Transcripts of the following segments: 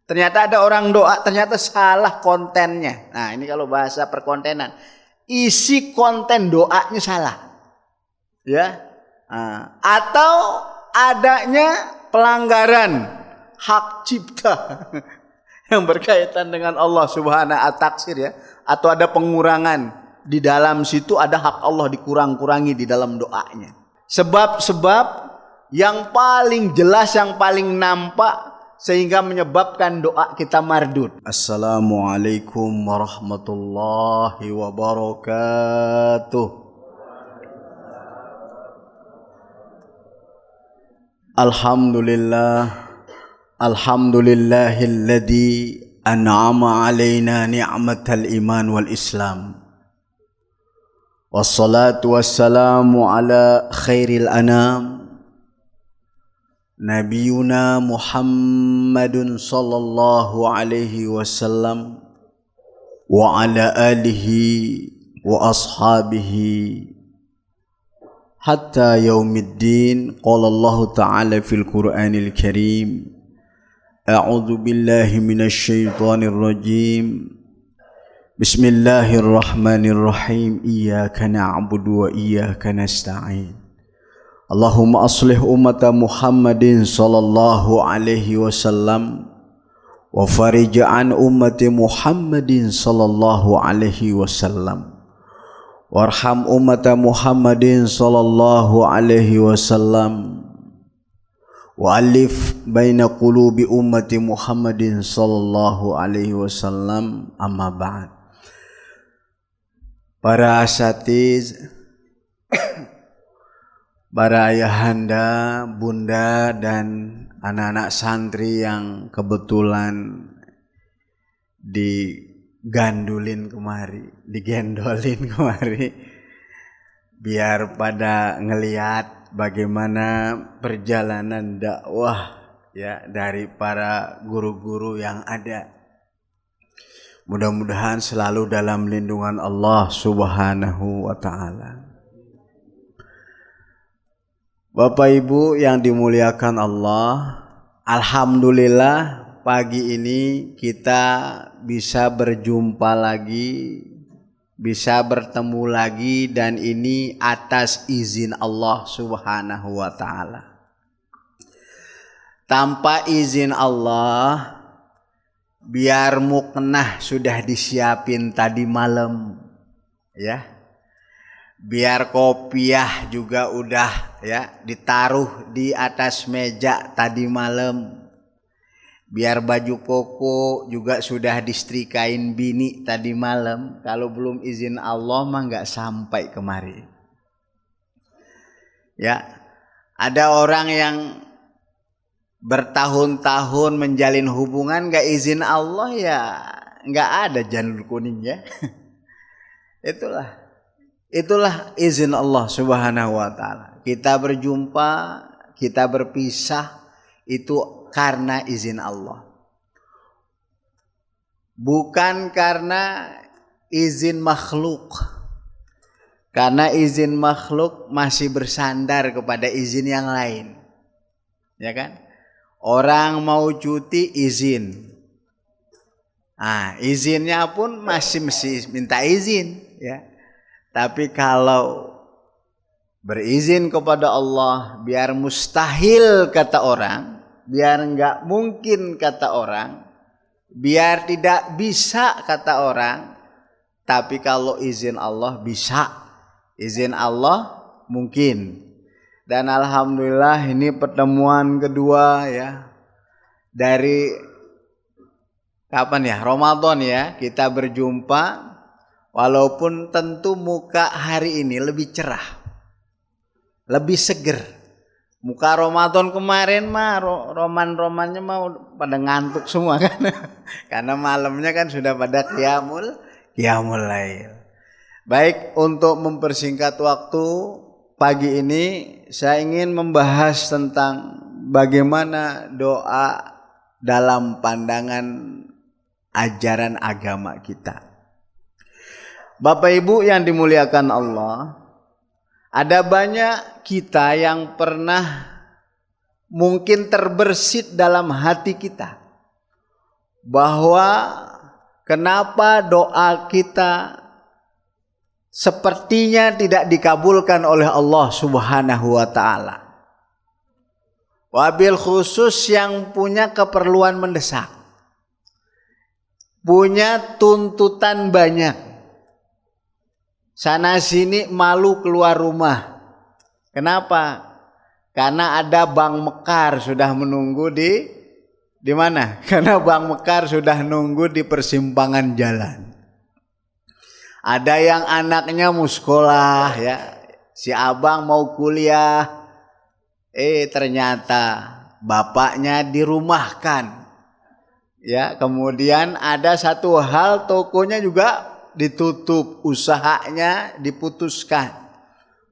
Ternyata ada orang doa, ternyata salah kontennya. Nah, ini kalau bahasa perkontenan, isi konten doanya salah, ya. Atau adanya pelanggaran hak cipta yang berkaitan dengan Allah Subhanahu wa taala, ya. Atau ada pengurangan di dalam situ, ada hak Allah dikurang-kurangi di dalam doanya. Sebab-sebab yang paling jelas, yang paling nampak sehingga menyebabkan doa kita mardud. Assalamualaikum warahmatullahi wabarakatuh. Alhamdulillahilladzi an'ama alaina ni'matal iman wal islam. Wassalatu wassalamu ala khairil anam Nabiyuna Muhammadun sallallahu alaihi wasallam wa ala alihi wa ashabihi hatta yaumiddin. Qala Allah ta'ala fil Qur'anil Karim, a'udzu billahi minasy syaithanir rajim. Bismillahirrahmanirrahim. Iyyaka na'budu wa iyyaka nasta'in. Allahumma aslih ummata Muhammadin sallallahu alaihi wasallam wa farij an ummati Muhammadin sallallahu alaihi wasallam warham ummata Muhammadin sallallahu alaihi wasallam wa alif baina qulubi ummati Muhammadin sallallahu alaihi wasallam. Amma ba'd. Para asatiz, para ayahanda, bunda, dan anak-anak santri yang kebetulan digendolin kemari, biar pada ngelihat bagaimana perjalanan dakwah, ya, dari para guru-guru yang ada. Mudah-mudahan selalu dalam lindungan Allah Subhanahu wa ta'ala. Bapak Ibu yang dimuliakan Allah, alhamdulillah pagi ini kita bisa berjumpa lagi, bisa bertemu lagi, dan ini atas izin Allah Subhanahu wa ta'ala. Tanpa izin Allah, biar muknah sudah disiapin tadi malam, ya. Biar kopiah juga udah, ya, ditaruh di atas meja tadi malam. Biar baju koko juga sudah disetrikain bini tadi malam. Kalau belum izin Allah mah nggak sampai kemari. Ya, ada orang yang bertahun-tahun menjalin hubungan nggak izin Allah, ya nggak ada janur kuning, ya. Itulah izin Allah Subhanahu wa ta'ala. Kita berjumpa, kita berpisah, itu karena izin Allah. Bukan karena izin makhluk. Karena izin makhluk masih bersandar kepada izin yang lain. Ya kan? Orang mau cuti izin. Izinnya pun masih minta izin, ya. Tapi kalau berizin kepada Allah, biar mustahil kata orang, biar enggak mungkin kata orang, biar tidak bisa kata orang. Tapi kalau izin Allah bisa, izin Allah mungkin. Dan alhamdulillah ini pertemuan kedua, ya, dari kapan ya? Ramadan, ya, kita berjumpa. Walaupun tentu muka hari ini lebih cerah, lebih seger. Muka Ramadan kemarin mah roman-romannya mah pada ngantuk semua kan. Karena malamnya kan sudah pada qiyamul lail. Baik, untuk mempersingkat waktu, pagi ini saya ingin membahas tentang bagaimana doa dalam pandangan ajaran agama kita. Bapak Ibu yang dimuliakan Allah, ada banyak kita yang pernah mungkin terbersit dalam hati kita bahwa kenapa doa kita sepertinya tidak dikabulkan oleh Allah Subhanahu wa taala. Wabil khusus yang punya keperluan mendesak, punya tuntutan banyak, sana sini malu keluar rumah. Kenapa? Karena ada Bang Mekar sudah menunggu di mana? Karena Bang Mekar sudah nunggu di persimpangan jalan. Ada yang anaknya mau sekolah ya, si abang mau kuliah, ternyata bapaknya dirumahkan. Ya, kemudian ada satu hal, tokonya juga ditutup, usahanya diputuskan.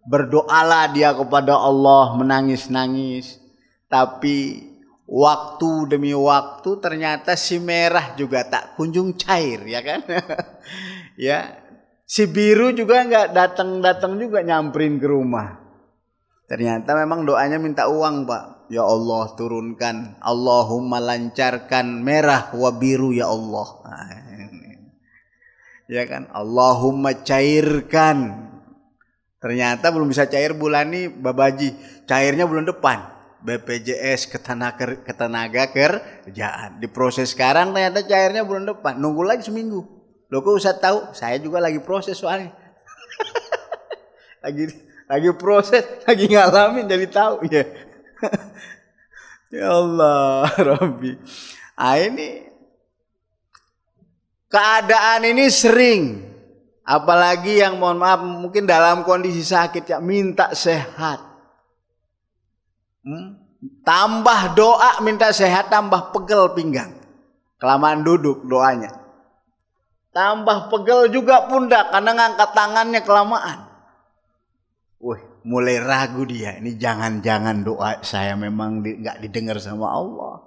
Berdoalah dia kepada Allah, menangis-nangis. Tapi waktu demi waktu ternyata si merah juga tak kunjung cair, ya kan? Ya, si biru juga nggak datang juga nyamperin ke rumah. Ternyata memang doanya minta uang, Pak. Ya Allah, turunkan, Allahumma lancarkan merah wa biru ya Allah. Ya kan, Allahumma cairkan. Ternyata belum bisa cair bulan ini, babaji, cairnya bulan depan. BPJS ketenaga kerjaan diproses sekarang, ternyata cairnya bulan depan. Nunggu lagi seminggu. Loh, kok Ustaz tahu? Saya juga lagi proses soalnya. lagi proses, lagi ngalamin jadi tahu ya. Ya Allah, Rabbi. Ini keadaan ini sering, apalagi yang mohon maaf mungkin dalam kondisi sakit ya, minta sehat. Tambah doa minta sehat, tambah pegel pinggang. Kelamaan duduk doanya. Tambah pegel juga pundak karena ngangkat tangannya kelamaan. Mulai ragu dia. Ini jangan-jangan doa saya memang nggak didengar sama Allah.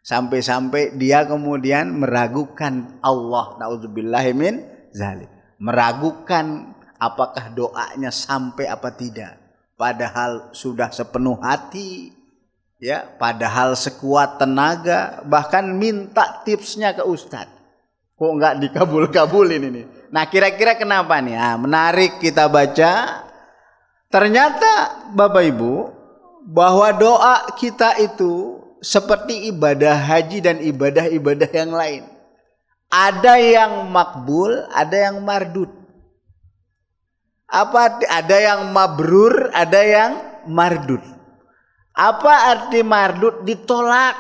Sampai-sampai dia kemudian meragukan Allah. Nauzubillahi min zalik. Meragukan apakah doanya sampai apa tidak. Padahal sudah sepenuh hati. Ya, padahal sekuat tenaga. Bahkan minta tipsnya ke Ustadz. Kok nggak dikabul-kabulin ini. Nah, kira-kira kenapa nih? Menarik kita baca. Ternyata Bapak Ibu, bahwa doa kita itu seperti ibadah haji dan ibadah-ibadah yang lain. Ada yang makbul, ada yang mardud. Ada yang mabrur, ada yang mardud. Apa arti mardud? Ditolak.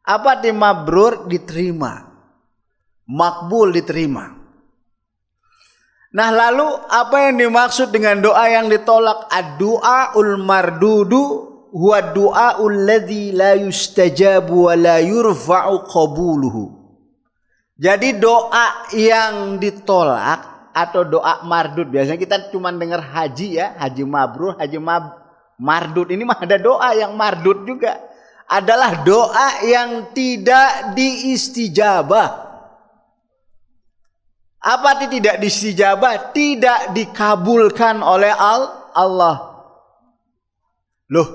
Apa arti mabrur? Diterima. Makbul diterima. Nah, lalu apa yang dimaksud dengan doa yang ditolak? Ad-du'aul mardudu huwa du'aul ladzi la yustajabu wa la yurfa'u qabuluhu. Jadi doa yang ditolak atau doa mardud, biasanya kita cuma dengar haji ya, haji mabrur, mardud. Ini mah ada doa yang mardud juga. Adalah doa yang tidak diistijabah. Apa arti tidak diistijabah? Tidak dikabulkan oleh Allah. Loh,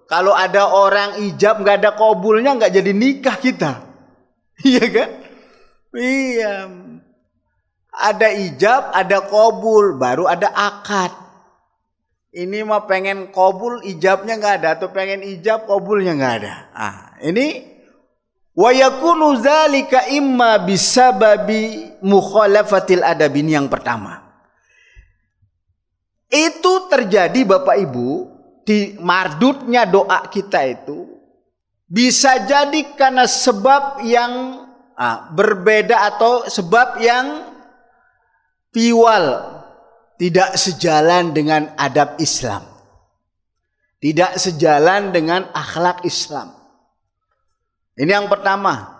kalau ada orang ijab nggak ada kabulnya, nggak jadi nikah kita. Iya kan? Iya. Ada ijab, ada kabul, baru ada akad. Ini mah pengen kabul, ijabnya nggak ada, atau pengen ijab, kabulnya nggak ada. Ini wa yakunu zalika imma bisababi mukhalafatil adab. Ini yang pertama. Itu terjadi Bapak Ibu di mardudnya doa kita itu bisa jadi karena sebab yang berbeda atau sebab yang piwal, tidak sejalan dengan adab Islam, tidak sejalan dengan akhlak Islam. Ini yang pertama.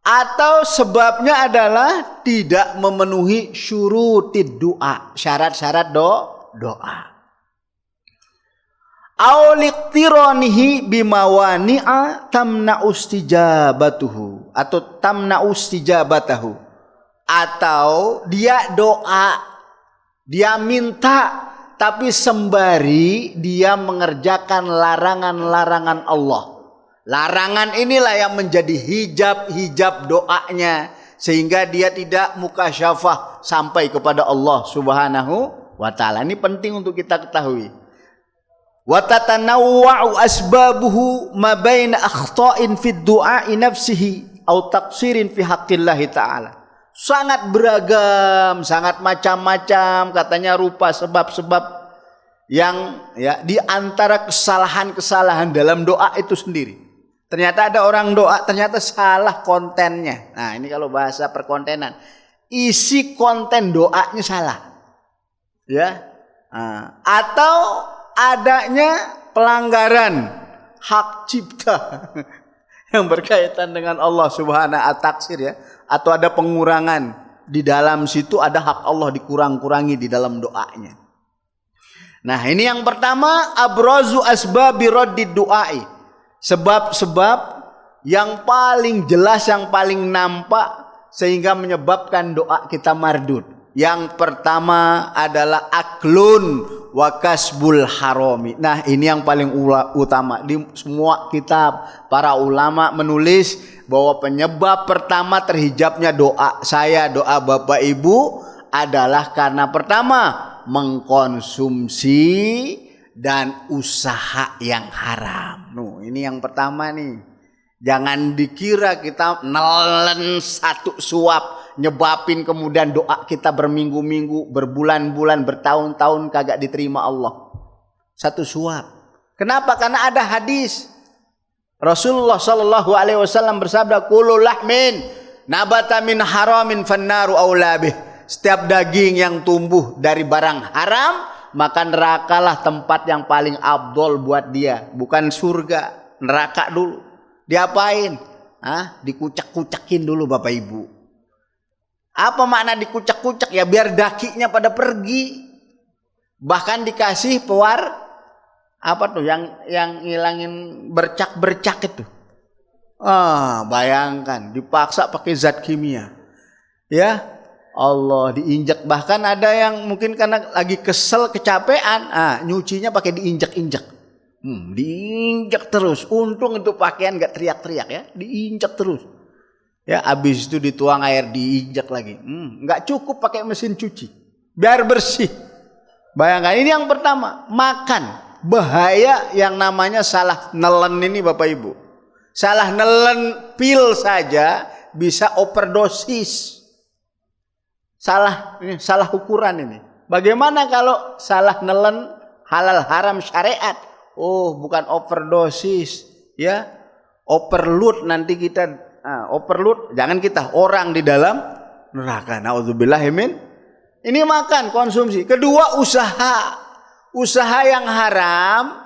Atau sebabnya adalah tidak memenuhi syurutid doa, syarat-syarat doa. Au liqtiranihi bimawani'a tamna'u istijabatuhu atau tamna'u istijabatahu. Atau dia doa, dia minta tapi sembari dia mengerjakan larangan-larangan Allah. Larangan inilah yang menjadi hijab doanya, sehingga dia tidak mukasyafah sampai kepada Allah Subhanahu wa taala. Ini penting untuk kita ketahui. Wa tatanawwa'u asbabuhu ma baina akhta'in fid du'a'i nafsihi au taqsirin fi haqqillahi ta'ala. Sangat beragam, sangat macam-macam katanya rupa sebab-sebab yang ya di antara kesalahan-kesalahan dalam doa itu sendiri. Ternyata ada orang doa ternyata salah kontennya. Nah, ini kalau bahasa perkontenan, isi konten doanya salah. Ya. Atau adanya pelanggaran hak cipta yang berkaitan dengan Allah Subhanahu wa taksir ya, atau ada pengurangan di dalam situ, ada hak Allah dikurang-kurangi di dalam doanya. Nah, ini yang pertama, abrazu asbabi raddid du'ai. Sebab-sebab yang paling jelas, yang paling nampak sehingga menyebabkan doa kita mardud. Yang pertama adalah aklun wa kasbul harami. Nah, ini yang paling utama. Di semua kitab para ulama menulis bahwa penyebab pertama terhijabnya doa saya, doa Bapak Ibu adalah karena pertama mengkonsumsi dan usaha yang haram. Ini yang pertama nih. Jangan dikira kita nelen satu suap nyebabin kemudian doa kita berminggu-minggu, berbulan-bulan, bertahun-tahun kagak diterima Allah. Satu suap. Kenapa? Karena ada hadis. Rasulullah sallallahu alaihi wasallam bersabda, "Kullu lahmin nabata min haramin fannaru aula bih." Setiap daging yang tumbuh dari barang haram, maka nerakalah tempat yang paling afdol buat dia. Bukan surga, neraka dulu. Diapain? Dikucak-kucakin dulu Bapak Ibu. Apa makna dikucak-kucak? Ya biar dakinya pada pergi. Bahkan dikasih yang ngilangin bercak-bercak itu. Bayangkan dipaksa pakai zat kimia. Ya. Allah, diinjak. Bahkan ada yang mungkin karena lagi kesel, kecapean, nyucinya pakai diinjak-injak. Diinjak terus. Untung itu pakaian gak teriak-teriak ya, diinjak terus. Ya, habis itu dituang air, diinjak lagi. Gak cukup pakai mesin cuci, biar bersih. Bayangkan, ini yang pertama, makan. Bahaya yang namanya salah nelen ini Bapak Ibu. Salah nelen pil saja bisa overdosis. Salah ukuran ini. Bagaimana kalau salah nelen halal haram syariat? Bukan overdosis, ya. Overload nanti kita overload, jangan kita, orang di dalam neraka. Nauzubillah min. Ini makan, konsumsi. Kedua, usaha. Usaha yang haram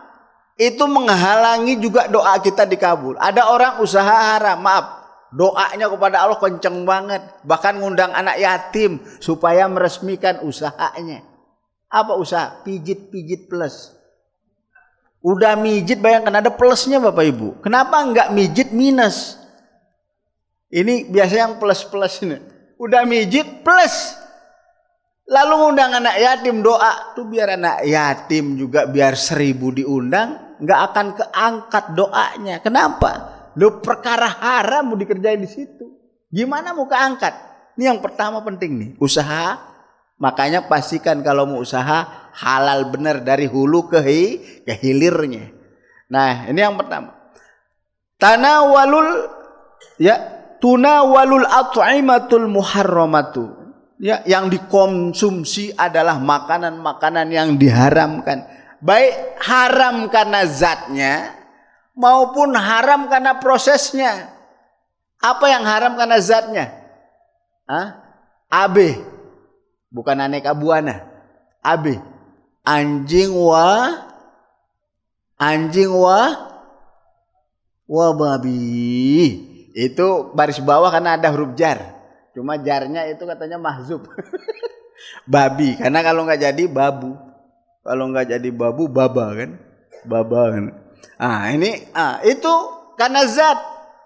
itu menghalangi juga doa kita dikabul. Ada orang usaha haram, maaf. Doanya kepada Allah kenceng banget. Bahkan ngundang anak yatim supaya meresmikan usahanya. Apa usaha? Pijit-pijit plus. Udah mijit, bayangkan ada plusnya Bapak Ibu. Kenapa enggak mijit minus? Ini biasa yang plus-plus ini. Udah mijit plus. Lalu ngundang anak yatim doa. Tuh biar anak yatim juga biar 1000 diundang. Enggak akan keangkat doanya. Kenapa? Perkara haram mau dikerjain di situ. Gimana mau keangkat? Ini yang pertama penting nih, usaha. Makanya pastikan kalau mau usaha halal benar dari hulu ke hilirnya. Nah, ini yang pertama. Tunawalul at'imatul muharramatu. Ya, yang dikonsumsi adalah makanan-makanan yang diharamkan. Baik haram karena zatnya maupun haram karena prosesnya. Apa yang haram karena zatnya? AB, bukan aneka buana. AB, anjing wa babi. Itu baris bawah karena ada huruf jar. Cuma jarnya itu katanya mahzub. Babi, karena kalau nggak jadi babu. Kalau nggak jadi babu, baba kan? Baba kan? Itu karena zat.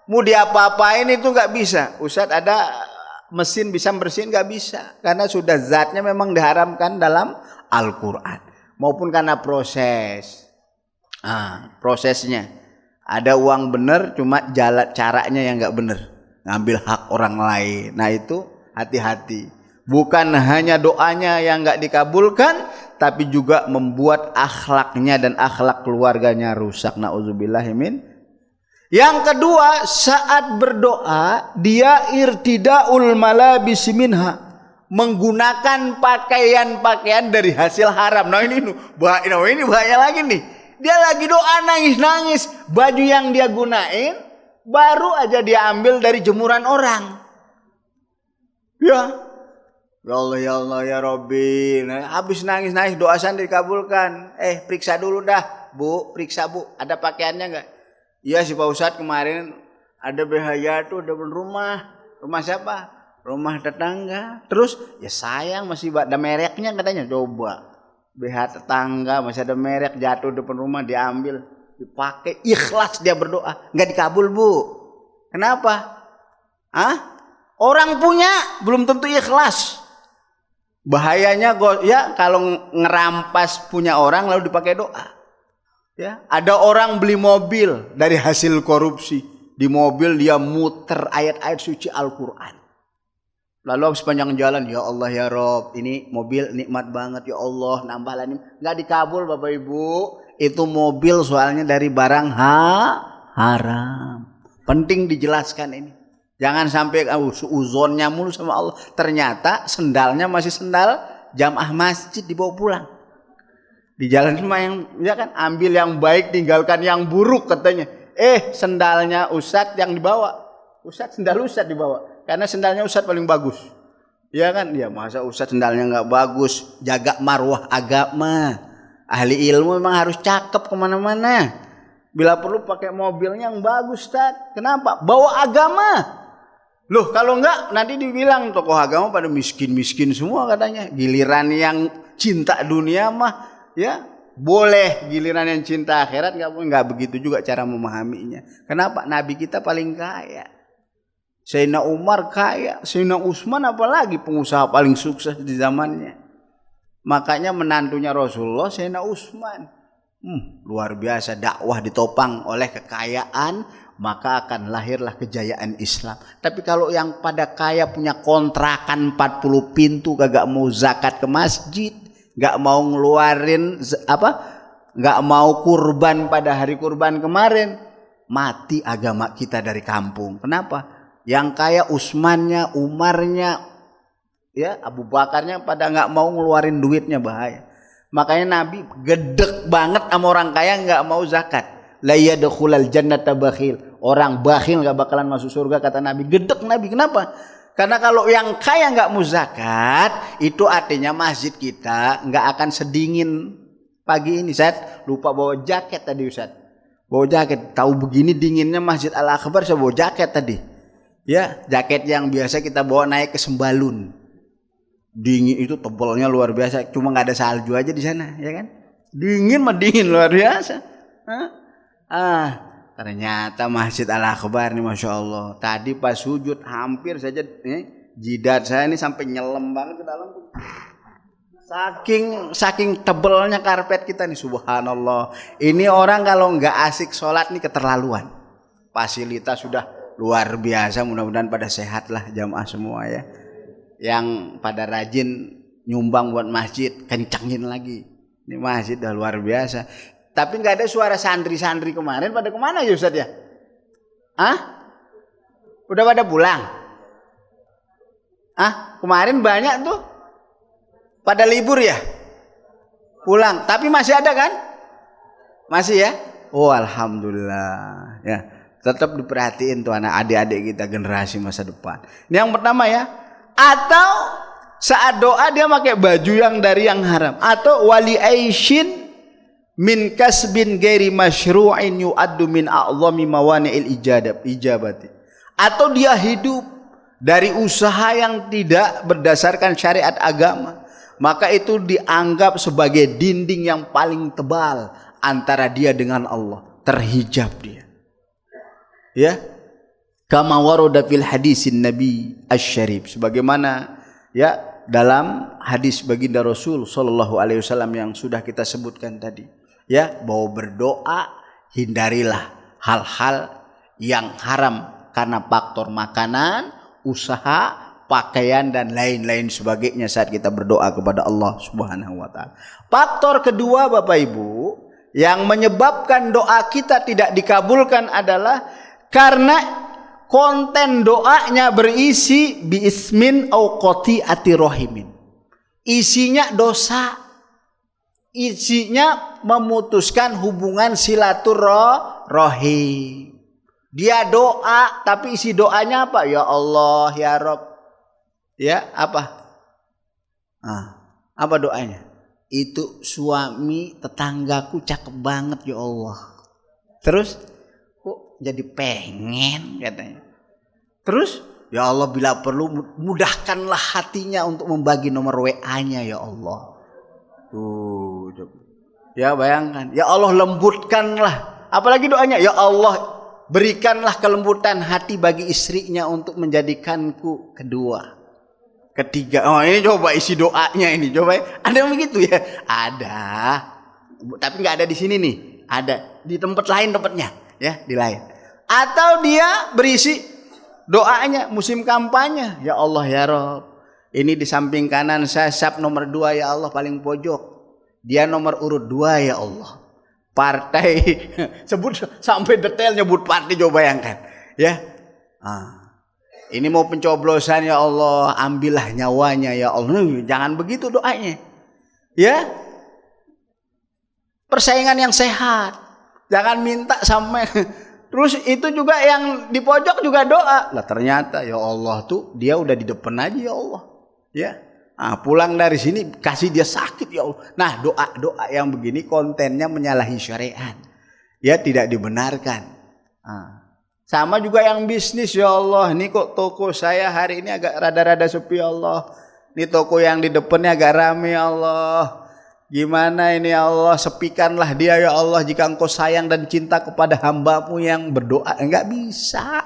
Mau diapa-apain itu nggak bisa. Ustadz, ada mesin bisa bersihin, nggak bisa. Karena sudah zatnya memang diharamkan dalam Al-Quran. Maupun karena prosesnya. Ada uang bener cuma jalan caranya yang nggak bener, ngambil hak orang lain. Nah itu hati-hati. Bukan hanya doanya yang nggak dikabulkan, tapi juga membuat akhlaknya dan akhlak keluarganya rusak. Nauzubillahimin. Yang kedua, saat berdoa dia irtidaul malabis minha, menggunakan pakaian-pakaian dari hasil haram. Nah ini bahaya lagi nih. Dia lagi doa nangis-nangis, baju yang dia gunain baru aja dia ambil dari jemuran orang. Ya Allah ya Allah ya Robbi. Nah, habis nangis-nangis doa saya dikabulkan. Periksa dulu dah, Bu, periksa Bu, ada pakaiannya enggak? Iya sih Pak Ustadz, kemarin ada bahaya tuh depan rumah. Rumah siapa? Rumah tetangga. Terus ya sayang masih ada mereknya katanya. Coba BH tetangga masih ada merek, jatuh depan rumah diambil, dipakai, ikhlas dia berdoa, enggak dikabul Bu. Kenapa? Orang punya belum tentu ikhlas. Bahayanya ya kalau ngerampas punya orang lalu dipakai doa. Ya, ada orang beli mobil dari hasil korupsi. Di mobil dia muter ayat-ayat suci Al-Qur'an. Lalu sepanjang jalan, ya Allah ya Rob, ini mobil nikmat banget ya Allah, nambah lagi. Enggak dikabul Bapak Ibu. Itu mobil soalnya dari barang haram. Penting dijelaskan ini. Jangan sampai suuzonnya mulu sama Allah. Ternyata sendalnya masih sendal jamaah masjid dibawa pulang. Di jalan cuma yang ya kan, ambil yang baik tinggalkan yang buruk katanya. Sendalnya Ustadz yang dibawa. Sendal Ustadz dibawa. Karena sendalnya Ustadz paling bagus. Ya kan? Ya masa Ustadz sendalnya nggak bagus. Jaga marwah agama. Ahli ilmu memang harus cakep kemana-mana. Bila perlu pakai mobilnya yang bagus Ustadz. Kenapa? Bawa agama. Loh kalau enggak nanti dibilang tokoh agama pada miskin-miskin semua katanya. Giliran yang cinta dunia mah ya boleh, giliran yang cinta akhirat nggak begitu juga cara memahaminya. Kenapa? Nabi kita paling kaya. Sayyidina Umar kaya, Sayyidina Utsman apalagi pengusaha paling sukses di zamannya. Makanya menantunya Rasulullah Sayyidina Utsman. Luar biasa, dakwah ditopang oleh kekayaan, maka akan lahirlah kejayaan Islam. Tapi kalau yang pada kaya punya kontrakan 40 pintu, kagak mau zakat ke masjid, nggak mau ngeluarin nggak mau kurban pada hari kurban kemarin, mati agama kita dari kampung. Kenapa? Yang kaya Utsmannya, Umarnya, ya Abu Bakarnya pada nggak mau ngeluarin duitnya, bahaya. Makanya Nabi gedek banget sama orang kaya nggak mau zakat. La yadkhulul jannata bakhil. Orang bakhil nggak bakalan masuk surga kata Nabi. Gedek Nabi. Kenapa? Karena kalau yang kaya nggak mau zakat, itu artinya masjid kita nggak akan sedingin pagi ini. Saya lupa bawa jaket tadi Ustaz. Bawa jaket. Tahu begini dinginnya Masjid Al-Akbar, saya bawa jaket tadi. Ya, jaket yang biasa kita bawa naik ke Sembalun. Dingin itu tebalnya luar biasa. Cuma nggak ada salju aja di sana, ya kan? Dingin mah dingin luar biasa. Ternyata Masjid Al-Akbar nih Masya Allah. Tadi pas sujud hampir saja jidat saya ini sampai nyelam banget ke dalam. Saking tebalnya karpet kita nih, subhanallah. Ini orang kalau nggak asik sholat nih keterlaluan. Fasilitas sudah luar biasa, mudah-mudahan pada sehat lah jamaah semua ya. Yang pada rajin nyumbang buat masjid, kencangin lagi. Ini masjid udah luar biasa. Tapi nggak ada suara santri-santri kemarin. Pada kemana ya Ustaz ya? Udah pada pulang? Kemarin banyak tuh. Pada libur ya? Pulang. Tapi masih ada kan? Masih ya? Oh alhamdulillah. Ya, tetap diperhatiin tuh anak adik-adik kita, generasi masa depan. Ini yang pertama ya. Atau saat doa dia pakai baju yang dari yang haram. Atau wali aishin min kasbin ghairi masyru'in yu'addu min a'zami mawani'il ijabati. Atau dia hidup dari usaha yang tidak berdasarkan syariat agama, maka itu dianggap sebagai dinding yang paling tebal antara dia dengan Allah, terhijab dia. Ya, kama warada fil hadisin Nabi asy-syarif, sebagaimana ya dalam hadis baginda Rasul sallallahu alaihi wasallam yang sudah kita sebutkan tadi. Ya, bahwa berdoa hindarilah hal-hal yang haram karena faktor makanan, usaha, pakaian dan lain-lain sebagainya saat kita berdoa kepada Allah Subhanahu wa taala. Faktor kedua Bapak Ibu yang menyebabkan doa kita tidak dikabulkan adalah karena konten doanya berisi biismin au qati'ati rahimin. Isinya dosa. Isinya memutuskan hubungan silaturahim. Dia doa tapi isi doanya apa? Ya Allah, ya Rabb. Ya, apa? Apa doanya? Itu suami tetanggaku cakep banget ya Allah. Terus kok jadi pengen katanya. Terus ya Allah bila perlu mudahkanlah hatinya untuk membagi nomor WA-nya ya Allah. Tuh, ya bayangkan. Ya Allah lembutkanlah. Apalagi doanya ya Allah berikanlah kelembutan hati bagi istrinya untuk menjadikanku kedua, ketiga. Oh ini coba isi doanya ini coba. Ada yang begitu ya? Ada. Tapi nggak ada di sini nih. Ada di tempat lain tempatnya ya di lain. Atau dia berisi doanya musim kampanye. Ya Allah ya Rabb. Ini di samping kanan saya sap nomor 2 ya Allah paling pojok. Dia nomor urut 2 ya Allah. Partai sebut sampai detail nyebut partai coba bayangkan ya. Ini mau pencoblosan ya Allah, ambillah nyawanya ya Allah. Jangan begitu doanya. Ya. Persaingan yang sehat. Jangan minta sampai terus itu juga yang di pojok juga doa. Lah ternyata ya Allah tuh dia udah di depan aja ya Allah. Ya. Pulang dari sini kasih dia sakit ya Allah. Nah, doa-doa yang begini kontennya menyalahi syariat. Ya tidak dibenarkan. Sama juga yang bisnis ya Allah. Ini kok toko saya hari ini agak rada-rada sepi ya Allah. Ini toko yang di depannya agak rame ya Allah. Gimana ini ya Allah, sepikanlah dia ya Allah jika engkau sayang dan cinta kepada hambamu yang berdoa. Enggak bisa.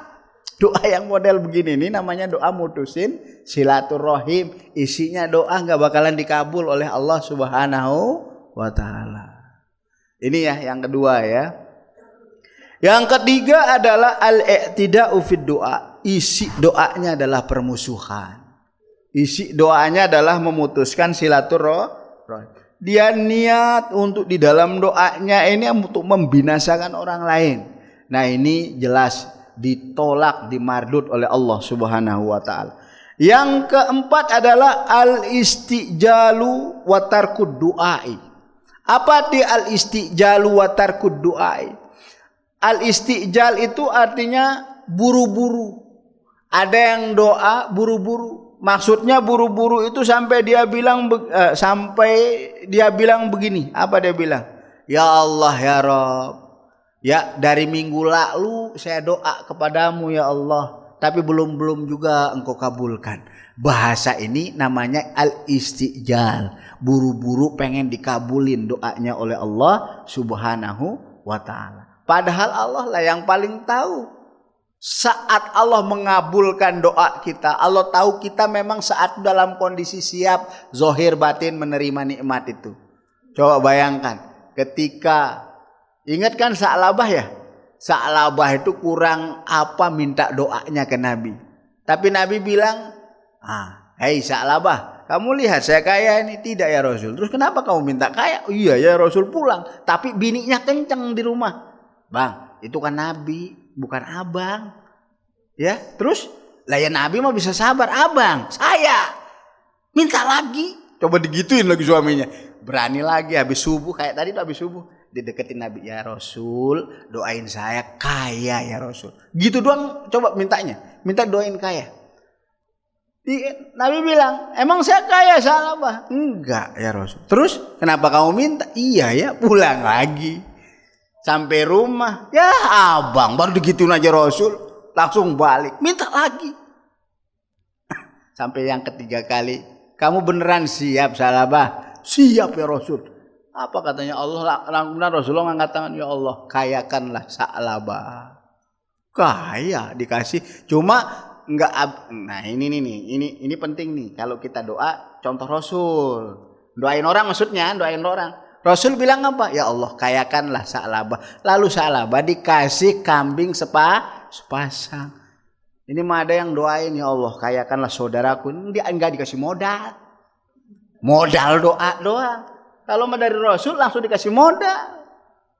Doa yang model begini ini namanya doa mutusin silaturahim. Isinya doa enggak bakalan dikabul oleh Allah Subhanahu wa taala. Ini ya yang kedua ya. Yang ketiga adalah al-i'tida'u fid doa. Isi doanya adalah permusuhan. Isi doanya adalah memutuskan silaturahim. Dia niat untuk di dalam doanya ini untuk membinasakan orang lain. Nah ini jelas ditolak, dimardut oleh Allah Subhanahu wa taala. Yang keempat adalah al-istijalu wa tarkud du'ai. Apa di al-istijalu wa tarkud du'ai? Al-istijal itu artinya buru-buru. Ada yang doa buru-buru. Maksudnya buru-buru itu sampai dia bilang begini. Apa dia bilang? Ya Allah ya Rabb. Ya dari minggu lalu saya doa kepadamu ya Allah, tapi belum juga engkau kabulkan. Bahasa ini namanya al-istijal. Buru-buru pengen dikabulin doanya oleh Allah Subhanahu wa ta'ala. Padahal Allah lah yang paling tahu. Saat Allah mengabulkan doa kita, Allah tahu kita memang saat dalam kondisi siap zohir batin menerima nikmat itu. Coba bayangkan ketika ingat kan Sa'labah ya? Sa'labah itu kurang apa minta doanya ke Nabi. Tapi Nabi bilang, hei Sa'labah, kamu lihat saya kaya ini. Tidak ya Rasul. Terus kenapa kamu minta kaya? Iya ya Rasul pulang. Tapi bininya kenceng di rumah. Bang, itu kan Nabi, bukan abang. Ya, terus lah ya Nabi mah bisa sabar. Abang, saya minta lagi. Coba digituin lagi suaminya. Berani lagi habis subuh kayak tadi tuh habis subuh. Dideketin Nabi, ya Rasul doain saya kaya ya Rasul. Gitu doang coba mintanya. Minta doain kaya. Nabi bilang, emang saya kaya salah bah? Enggak ya Rasul. Terus kenapa kamu minta? Iya ya, pulang lagi. Sampai rumah, ya abang baru digituin aja Rasul. Langsung balik, minta lagi. Sampai yang ketiga kali, kamu beneran siap Sa'labah? Siap ya Rasul. Apa katanya Allah? Benar Rasulullah ngangkat tangan, ya Allah kayakanlah Sa'labah. Kaya dikasih, cuma enggak. Nah ini penting nih kalau kita doa contoh Rasul. Doain orang maksudnya, doain orang. Rasul bilang apa? Ya Allah, kayakanlah Sa'labah. Lalu Sa'labah dikasih kambing sepasang. Ini mah ada yang doain, ya Allah, kayakanlah saudaraku. Dia enggak dikasih modal. Modal doa doang. Kalau mah dari Rasul langsung dikasih modal.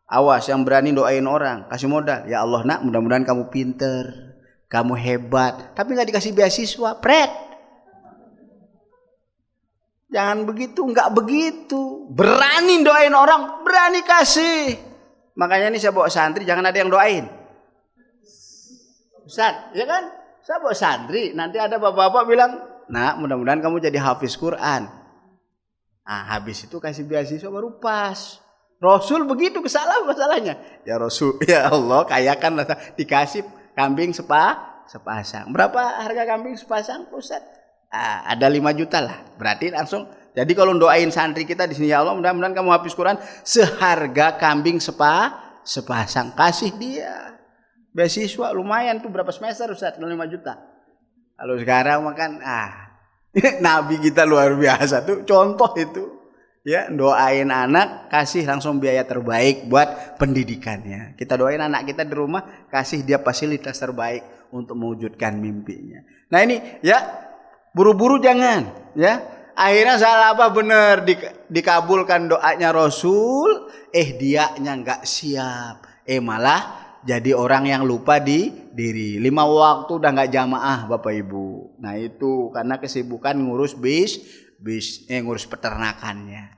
Awas yang berani doain orang, kasih modal. Ya Allah nak, mudah-mudahan kamu pinter, kamu hebat. Tapi enggak dikasih beasiswa, pret. Jangan begitu, enggak begitu. Berani doain orang, berani kasih. Makanya nih saya bawa santri, jangan ada yang doain. Ustaz, ya kan? Saya bawa santri, nanti ada bapak-bapak bilang, "Nak, mudah-mudahan kamu jadi hafiz Quran." Ah, habis itu kasih beasiswa baru pas. Rasul begitu masalahnya. Ya Rasul, ya Allah, kayakanlah, dikasih kambing sepasang. Berapa harga kambing sepasang, Ustaz? Ada 5 juta lah. Berarti langsung. Jadi kalau doain santri kita di sini, ya Allah, mudah-mudahan kamu hafiz Quran seharga kambing sepasang, kasih dia. Beasiswa lumayan tuh, berapa semester Ustaz? 5 juta. Kalau sekarang makan Nabi kita luar biasa tuh, contoh itu. Ya, doain anak, kasih langsung biaya terbaik buat pendidikannya. Kita doain anak kita di rumah, kasih dia fasilitas terbaik untuk mewujudkan mimpinya. Nah ini ya, buru-buru jangan, ya. Akhirnya Sa'labah bener dikabulkan doanya Rasul, dianya nggak siap, malah jadi orang yang lupa diri. 5 waktu udah nggak jamaah Bapak Ibu. Nah itu karena kesibukan ngurus ngurus peternakannya.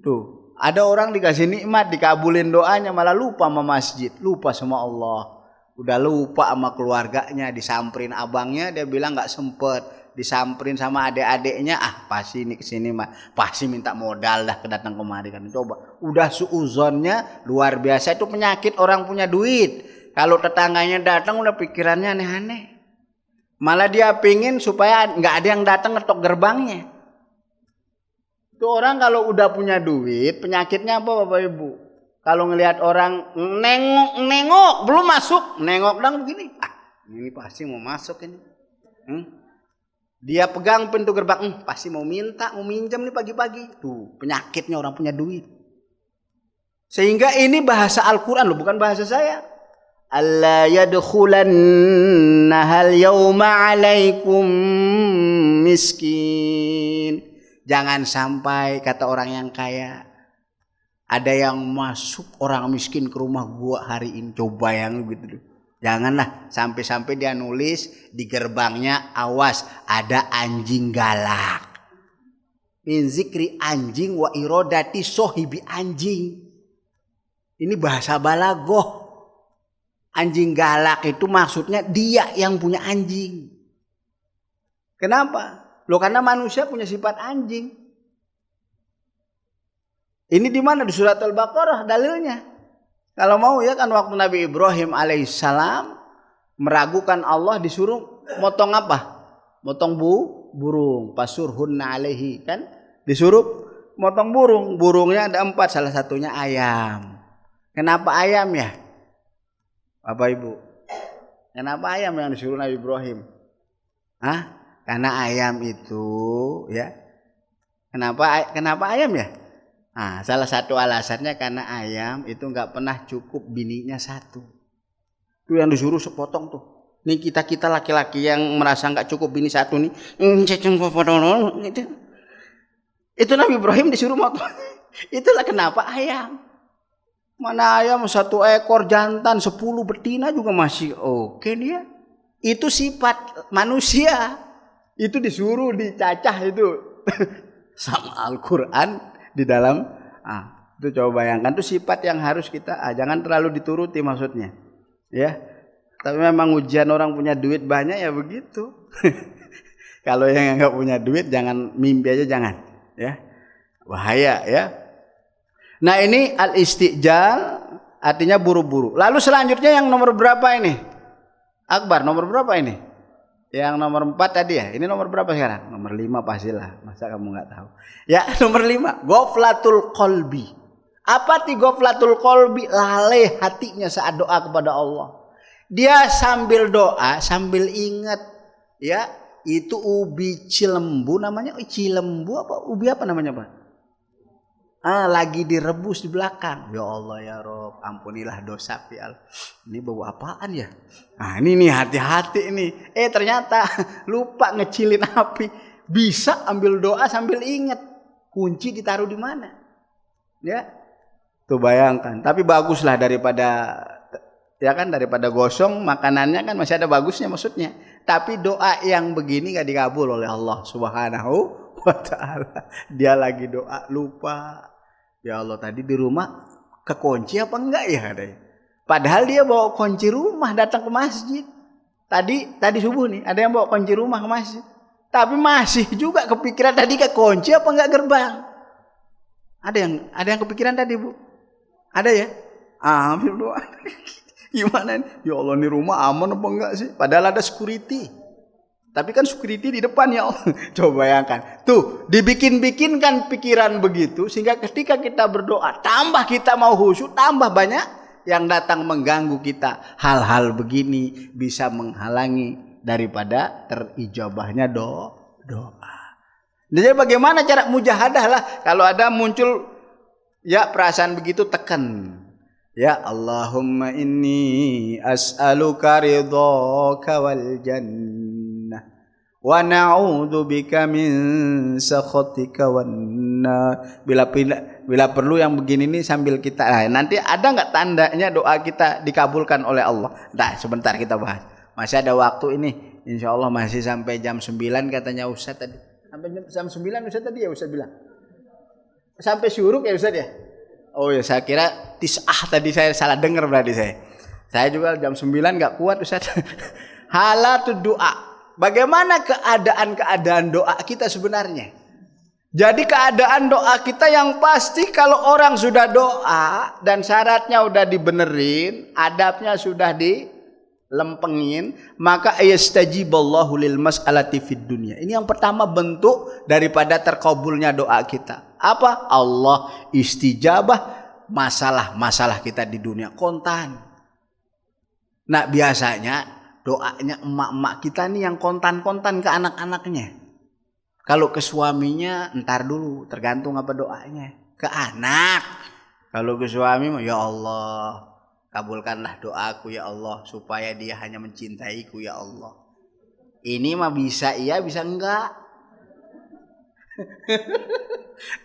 Tuh, ada orang dikasih nikmat, dikabulin doanya malah lupa sama masjid, lupa sama Allah. Udah lupa sama keluarganya, disamperin abangnya dia bilang nggak sempet. Disamperin sama adik-adiknya, pasti ini kesini mah pasti minta modal dah kedatang kemari kan. Coba, udah suuzonnya luar biasa. Itu penyakit orang punya duit. Kalau tetangganya datang udah pikirannya aneh-aneh. Malah dia pingin supaya nggak ada yang datang ngetok gerbangnya. Itu orang kalau udah punya duit, penyakitnya apa Bapak Ibu? Kalau ngelihat orang nengok belum masuk, nengok dong begini. Ini pasti mau masuk ini. Dia pegang pintu gerbang, pasti mau minta, mau minjam nih pagi-pagi. Tuh, penyakitnya orang punya duit. Sehingga ini bahasa Al-Quran loh, bukan bahasa saya. Alla yadkhulannahal yawma alaikum miskin. Jangan sampai kata orang yang kaya, ada yang masuk orang miskin ke rumah gua hari ini. Coba yang gitu. Janganlah sampai-sampai dia nulis di gerbangnya, awas ada anjing galak. Min zikri anjing wa irodati sohibi anjing. Ini bahasa balagoh. Anjing galak itu maksudnya dia yang punya anjing. Kenapa? Loh karena manusia punya sifat anjing. Ini di mana? Di surat Al-Baqarah dalilnya. Kalau mau ya kan waktu Nabi Ibrahim alaihissalam meragukan Allah disuruh motong apa? Motong burung. Pasurhunna alaihi kan? Disuruh motong burung. Burungnya ada 4, salah satunya ayam. Kenapa ayam ya? Bapak Ibu. Kenapa ayam yang disuruh Nabi Ibrahim? Karena ayam itu ya. Kenapa ayam ya? Salah satu alasannya karena ayam itu nggak pernah cukup bininya 1. Itu yang disuruh sepotong tuh. Nih kita laki-laki yang merasa nggak cukup bini 1 nih, itu Nabi Ibrahim disuruh motong. Itulah kenapa ayam. Mana ayam 1 ekor jantan 10 betina juga masih oke dia. Itu sifat manusia. Itu disuruh dicacah itu sama Al-Quran. Di dalam itu coba bayangkan, itu sifat yang harus kita jangan terlalu dituruti maksudnya ya. Tapi memang ujian orang punya duit banyak ya begitu. Kalau yang nggak punya duit jangan mimpi aja, jangan ya, bahaya ya. Nah ini al-istijal artinya buru-buru. Lalu selanjutnya yang nomor berapa ini Akbar? Nomor berapa ini? Yang nomor 4 tadi ya. Ini nomor berapa sekarang? Nomor 5 pastilah. Masa kamu nggak tahu? Ya nomor 5. Ghaflatul qalbi. Apa ti ghaflatul qalbi? Lalai hatinya saat doa kepada Allah. Dia sambil doa, sambil ingat. Ya itu ubi cilembu namanya. Cilembu apa? Ubi apa namanya Pak? lagi direbus di belakang. Ya Allah ya Rob, ampunilah dosa ya. Ini bau apaan ya? Nah ini nih hati-hati ini. Ternyata lupa ngecilin api. Bisa ambil doa sambil ingat kunci ditaruh di mana. Ya, tuh bayangkan. Tapi baguslah daripada daripada gosong makanannya kan masih ada bagusnya maksudnya. Tapi doa yang begini gak dikabul oleh Allah Subhanahu wa ta'ala. Dia lagi doa lupa. Ya Allah tadi di rumah kekunci apa enggak ya katanya. Padahal dia bawa kunci rumah datang ke masjid. Tadi subuh nih ada yang bawa kunci rumah ke masjid. Tapi masih juga kepikiran tadi kekunci apa enggak gerbang. Ada yang kepikiran tadi Bu? Ada ya? Ambil doa. Gimana nih? Ya Allah ini rumah aman apa enggak sih? Padahal ada security. Tapi kan security di depan ya Allah. Coba bayangkan. Tuh dibikin-bikinkan pikiran begitu. Sehingga ketika kita berdoa. Tambah kita mau khusyuk. Tambah banyak yang datang mengganggu kita. Hal-hal begini bisa menghalangi daripada terijabahnya doa. Jadi bagaimana cara mujahadah lah. Kalau ada muncul ya perasaan begitu tekan. Ya Allahumma inni as'aluka ridhaka wal jannah wa na'udzu bika min sakhatika wan nar. Bila perlu yang begini nih sambil kita nanti ada enggak tandanya doa kita dikabulkan oleh Allah? Nah, sebentar kita bahas. Masih ada waktu ini. Insyaallah masih sampai jam 9 katanya Ustaz tadi. Sampai jam 9 Ustaz tadi ya Ustaz bilang. Sampai syuruk ya Ustaz ya? Oh ya saya kira tis'ah tadi saya salah dengar berarti saya. Saya juga jam 9 gak kuat Ustaz. Halatud doa. Bagaimana keadaan doa kita sebenarnya? Jadi keadaan doa kita yang pasti kalau orang sudah doa dan syaratnya udah dibenerin, adabnya sudah dilempengin, maka yastajiballahu lil mas'alati fid dunya. Ini yang pertama bentuk daripada terkabulnya doa kita. Apa? Allah istijabah masalah-masalah kita di dunia kontan. Nah biasanya doanya emak-emak kita nih yang kontan-kontan ke anak-anaknya. Kalau ke suaminya entar dulu tergantung apa doanya. Ke anak. Kalau ke suami ya Allah kabulkanlah doaku ya Allah supaya dia hanya mencintaiku ya Allah. Ini mah bisa iya bisa enggak.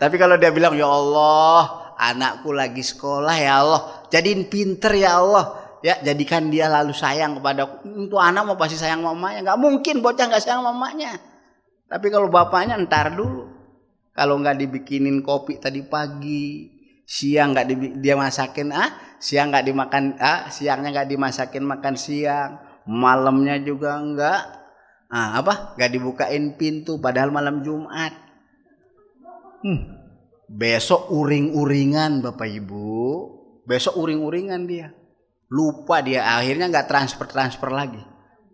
Tapi kalau dia bilang ya Allah anakku lagi sekolah ya Allah jadiin pinter ya Allah ya jadikan dia lalu sayang kepada untuk anak mau pasti sayang mamanya. Nggak mungkin bocah nggak sayang mamanya. Tapi kalau bapaknya entar dulu. Kalau nggak dibikinin kopi tadi pagi siang nggak dia masakin siang nggak dimakan siangnya nggak dimasakin makan siang malamnya juga nggak nggak dibukain pintu padahal malam Jumat. Besok uring-uringan Bapak Ibu. Besok uring-uringan dia. Lupa dia akhirnya nggak transfer lagi.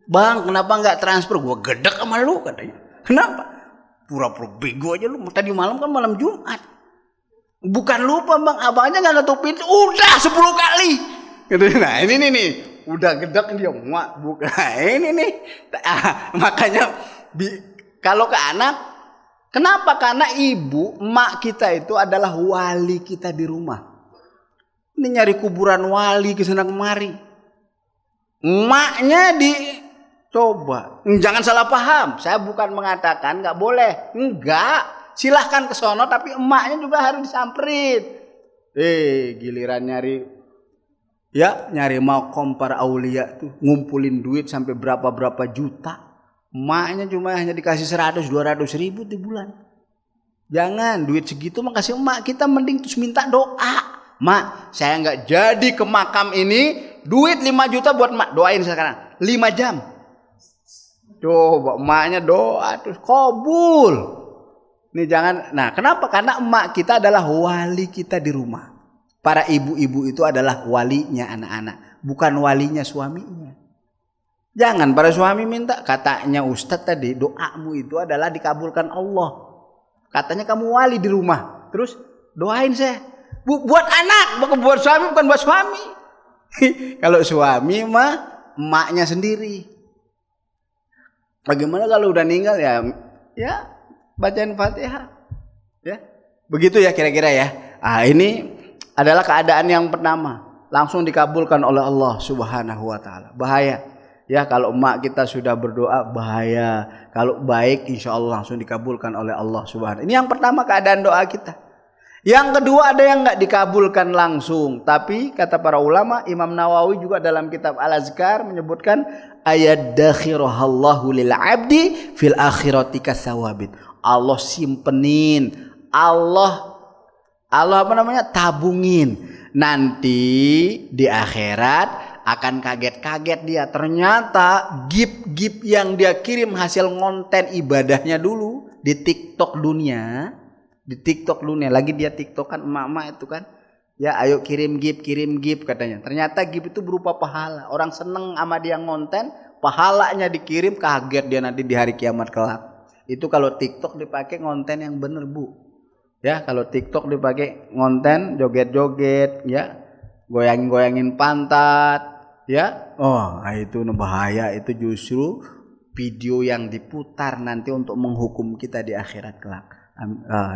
Bang kenapa nggak transfer? Gua gedek sama lu katanya. Kenapa? Pura-pura bego aja lu. Tadi malam kan malam Jumat. Bukan lupa bang, abangnya nggak ngetuk pintu. Udah 10 kali. Nah ini nih, udah gedek dia. Bukan ini nih. Makanya kalau ke anak, kenapa? Karena ibu, emak kita itu adalah wali kita di rumah. Ini nyari kuburan wali kesana kemari. Emaknya coba. Jangan salah paham. Saya bukan mengatakan nggak boleh. Enggak. Silahkan ke sono tapi emaknya juga harus disamperin. Giliran nyari makom para aulia tuh ngumpulin duit sampai berapa juta. Emaknya cuma hanya dikasih 100-200 ribu di bulan. Jangan duit segitu mah kasih emak, kita mending terus minta doa. Mak, saya nggak jadi ke makam ini, duit 5 juta buat emak, doain sekarang 5 jam. Coba emaknya doa terus kabul. Nih jangan. Nah, kenapa? Karena emak kita adalah wali kita di rumah. Para ibu-ibu itu adalah walinya anak-anak, bukan walinya suaminya. Jangan para suami minta, katanya Ustadz tadi, doamu itu adalah dikabulkan Allah. Katanya kamu wali di rumah. Terus doain saya. Buat anak, bukan buat suami, bukan buat suami. Kalau suami mah emaknya sendiri. Bagaimana kalau udah meninggal ya bacain Fatihah. Ya. Begitu ya kira-kira ya. Ini adalah keadaan yang pertama, langsung dikabulkan oleh Allah Subhanahu wa taala. Bahaya. Ya, kalau emak kita sudah berdoa bahaya. Kalau baik insya Allah langsung dikabulkan oleh Allah Subhanahu. Ini yang pertama, keadaan doa kita. Yang kedua, ada yang enggak dikabulkan langsung, tapi kata para ulama, Imam Nawawi juga dalam kitab Al-Azkar menyebutkan ayat dakhirahallahu lil abdi fil akhirati kasawabin. Allah simpenin, Allah tabungin, nanti di akhirat akan kaget-kaget dia, ternyata gip-gip yang dia kirim hasil konten ibadahnya dulu di TikTok dunia, lagi dia TikTok kan, emak-emak itu kan, ya ayo kirim gip katanya, ternyata gip itu berupa pahala, orang seneng sama dia ngonten, pahalanya dikirim, kaget dia nanti di hari kiamat kelak. Itu kalau TikTok dipakai ngonten yang bener, Bu. Ya, kalau TikTok dipakai ngonten joget-joget, ya, goyangin pantat, ya, itu bahaya. Itu justru video yang diputar nanti untuk menghukum kita di akhirat kelak.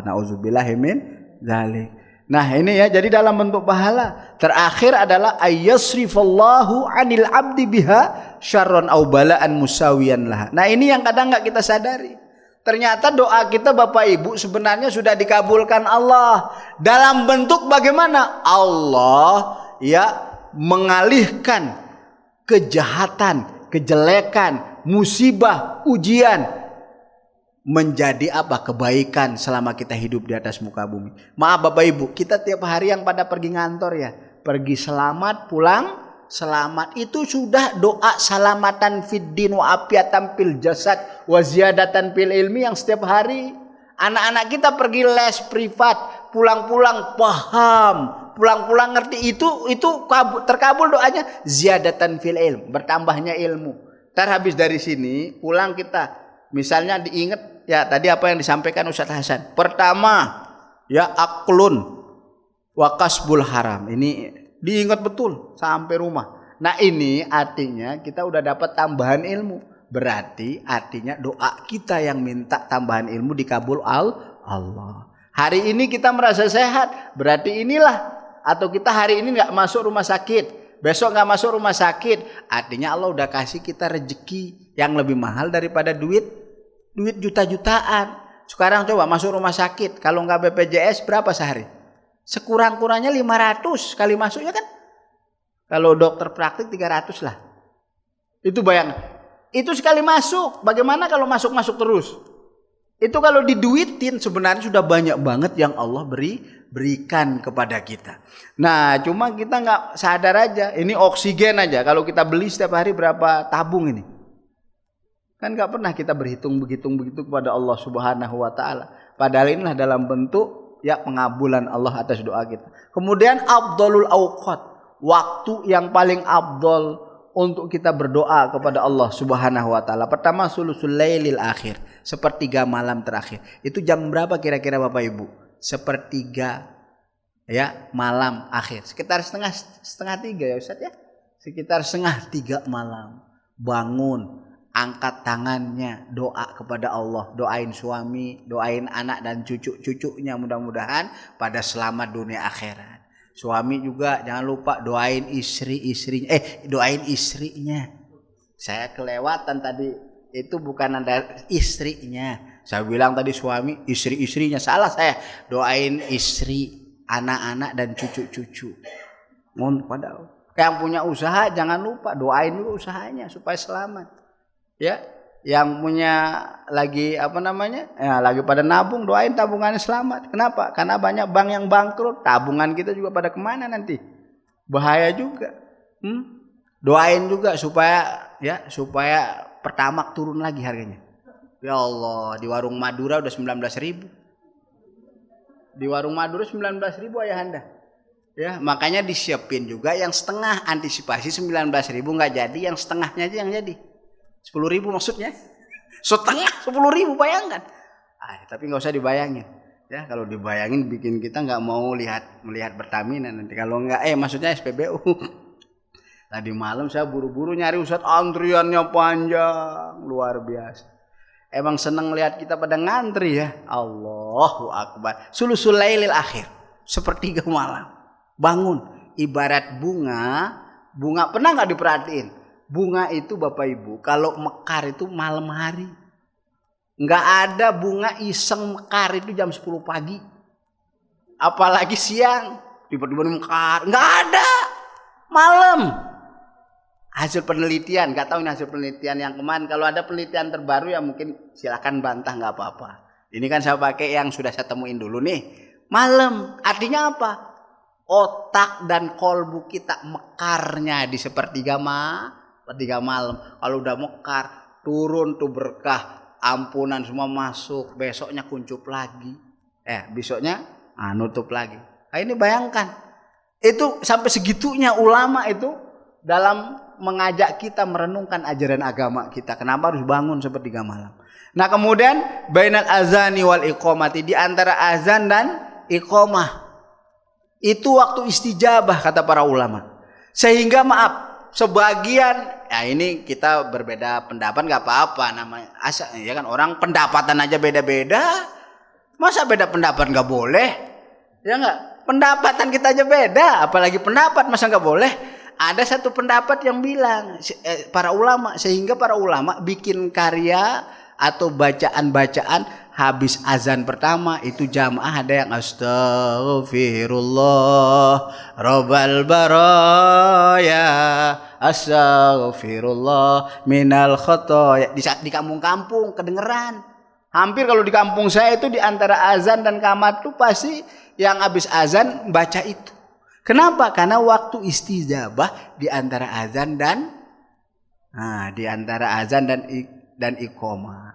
Nauzubillahi min dzalik. Nah, ini ya, jadi dalam bentuk pahala. Terakhir adalah ayyasrifallahu 'anil 'abdi biha syarran aw bala'an musawiyan laha. Nah, ini yang kadang enggak kita sadari. Ternyata doa kita Bapak Ibu sebenarnya sudah dikabulkan Allah. Dalam bentuk bagaimana? Allah ya mengalihkan kejahatan, kejelekan, musibah, ujian menjadi apa? Kebaikan selama kita hidup di atas muka bumi. Maaf Bapak Ibu, kita tiap hari yang pada pergi ngantor ya, pergi selamat, pulang selamat, itu sudah doa salamatan fid din wa afiatan fil jasad wa ziyadatan fil ilmi yang setiap hari anak-anak kita pergi les privat, pulang-pulang paham, pulang-pulang ngerti, itu terkabul doanya ziyadatan fil ilm, bertambahnya ilmu. Ntar habis dari sini pulang kita misalnya diingat ya tadi apa yang disampaikan Ustaz Hasan. Pertama ya aklun wa kasbul haram, ini diingat betul sampai rumah. Nah, ini artinya kita udah dapat tambahan ilmu. Berarti artinya doa kita yang minta tambahan ilmu dikabul Allah. Hari ini kita merasa sehat, berarti inilah, atau kita hari ini nggak masuk rumah sakit, besok nggak masuk rumah sakit, artinya Allah udah kasih kita rezeki yang lebih mahal daripada duit juta-jutaan. Sekarang coba masuk rumah sakit, kalau nggak BPJS berapa sehari? Sekurang-kurangnya 500 kali masuk ya kan? Kalau dokter praktik 300 lah. Itu bayang. Itu sekali masuk. Bagaimana kalau masuk-masuk terus? Itu kalau diduitin sebenarnya sudah banyak banget yang Allah berikan kepada kita. Nah, cuma kita nggak sadar aja. Ini oksigen aja. Kalau kita beli setiap hari berapa tabung ini? Kan nggak pernah kita begitu kepada Allah Subhanahu wa taala. Padahal inilah dalam bentuk ya pengabulan Allah atas doa kita. Kemudian afdalul auqat, waktu yang paling afdal untuk kita berdoa kepada Allah Subhanahu wa taala. Pertama sulusul lailil akhir, sepertiga malam terakhir. Itu jam berapa kira-kira Bapak Ibu? Sepertiga ya malam akhir. Sekitar setengah tiga ya Ustaz ya. Sekitar setengah tiga malam. Bangun, angkat tangannya, doa kepada Allah, doain suami, doain anak dan cucu-cucunya, mudah-mudahan pada selamat dunia akhirat. Suami juga jangan lupa doain doain istrinya. Saya kelewatan tadi, itu bukan ada istrinya. Saya bilang tadi suami, istrinya, salah saya. Doain istri, anak-anak dan cucu-cucu. Padahal yang punya usaha jangan lupa doain dulu usahanya supaya selamat. Ya, yang punya lagi lagi pada nabung, doain tabungannya selamat. Kenapa? Karena banyak bank yang bangkrut, tabungan kita juga pada kemana nanti? Bahaya juga. Doain juga supaya Pertamax turun lagi harganya. Ya Allah, di warung Madura udah 19.000. Di warung Madura 19.000 ayahanda. Ya, makanya disiapin juga yang setengah, antisipasi 19.000 nggak jadi, yang setengahnya aja yang jadi. 10.000 maksudnya, setengah 10.000, bayangkan. Tapi nggak usah dibayangin, ya kalau dibayangin bikin kita nggak mau melihat Pertamina nanti. Kalau nggak, maksudnya SPBU. Tadi malam saya buru-buru nyari Ustaz, antriannya panjang luar biasa. Emang seneng lihat kita pada ngantri ya. Allahu Akbar. Sulusul lailil akhir, sepertiga malam. Bangun. Ibarat bunga pernah nggak diperhatiin? Bunga itu Bapak Ibu kalau mekar itu malam hari. Nggak ada bunga iseng mekar itu jam 10 pagi. Apalagi siang. Tiba-tiba mekar. Nggak ada. Malam. Hasil penelitian. Nggak tahu ini hasil penelitian yang kemarin. Kalau ada penelitian terbaru ya mungkin silakan bantah, nggak apa-apa. Ini kan saya pakai yang sudah saya temuin dulu nih. Malam. Artinya apa? Otak dan kolbu kita mekarnya di sepertiga malam. Kalau udah mekar, turun tuh berkah, ampunan semua masuk, besoknya kuncup lagi. Besoknya nutup lagi. Nah, ini bayangkan. Itu sampai segitunya ulama itu dalam mengajak kita merenungkan ajaran agama kita. Kenapa harus bangun sepertiga malam? Nah, kemudian bainal azani wal iqamati, di antara azan dan iqamah. Itu waktu istijabah kata para ulama. Sehingga maaf, sebagian ini kita berbeda pendapat nggak apa-apa namanya. Ya kan orang pendapatan aja beda-beda. Masa beda pendapat nggak boleh? Ya nggak? Pendapatan kita aja beda, apalagi pendapat masa nggak boleh? Ada satu pendapat yang bilang para ulama, sehingga para ulama bikin karya atau bacaan-bacaan habis azan pertama itu jamaah, ada yang astaghfirullah rabbal baraya astaghfirullah minal khotoya. Di kampung-kampung kedengeran. Hampir kalau di kampung saya itu di antara azan dan qamat tuh pasti yang habis azan baca itu. Kenapa? Karena waktu istijabah di antara azan dan dan iqamah.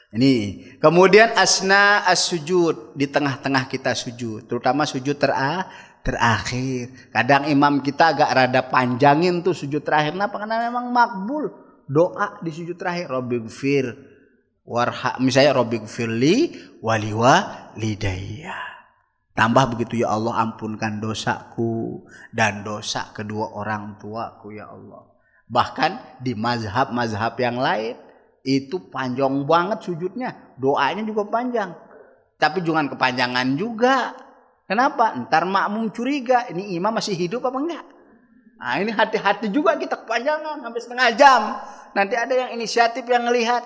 Ini kemudian asna as-sujud, di tengah-tengah kita sujud, terutama sujud terakhir. Kadang imam kita agak rada panjangin tuh sujud terakhir. Kenapa? Karena memang makbul doa di sujud terakhir. Rabbighfir warha, misalnya Rabbighfirli waliwalidayya. Tambah begitu, ya Allah ampunkan dosaku dan dosa kedua orang tuaku ya Allah. Bahkan di mazhab yang lain itu panjang banget sujudnya, doanya juga panjang. Tapi jangan kepanjangan juga. Kenapa? Ntar makmum curiga, ini imam masih hidup apa enggak? Nah, ini hati-hati juga kita kepanjangan sampai setengah jam. Nanti ada yang inisiatif yang ngelihat,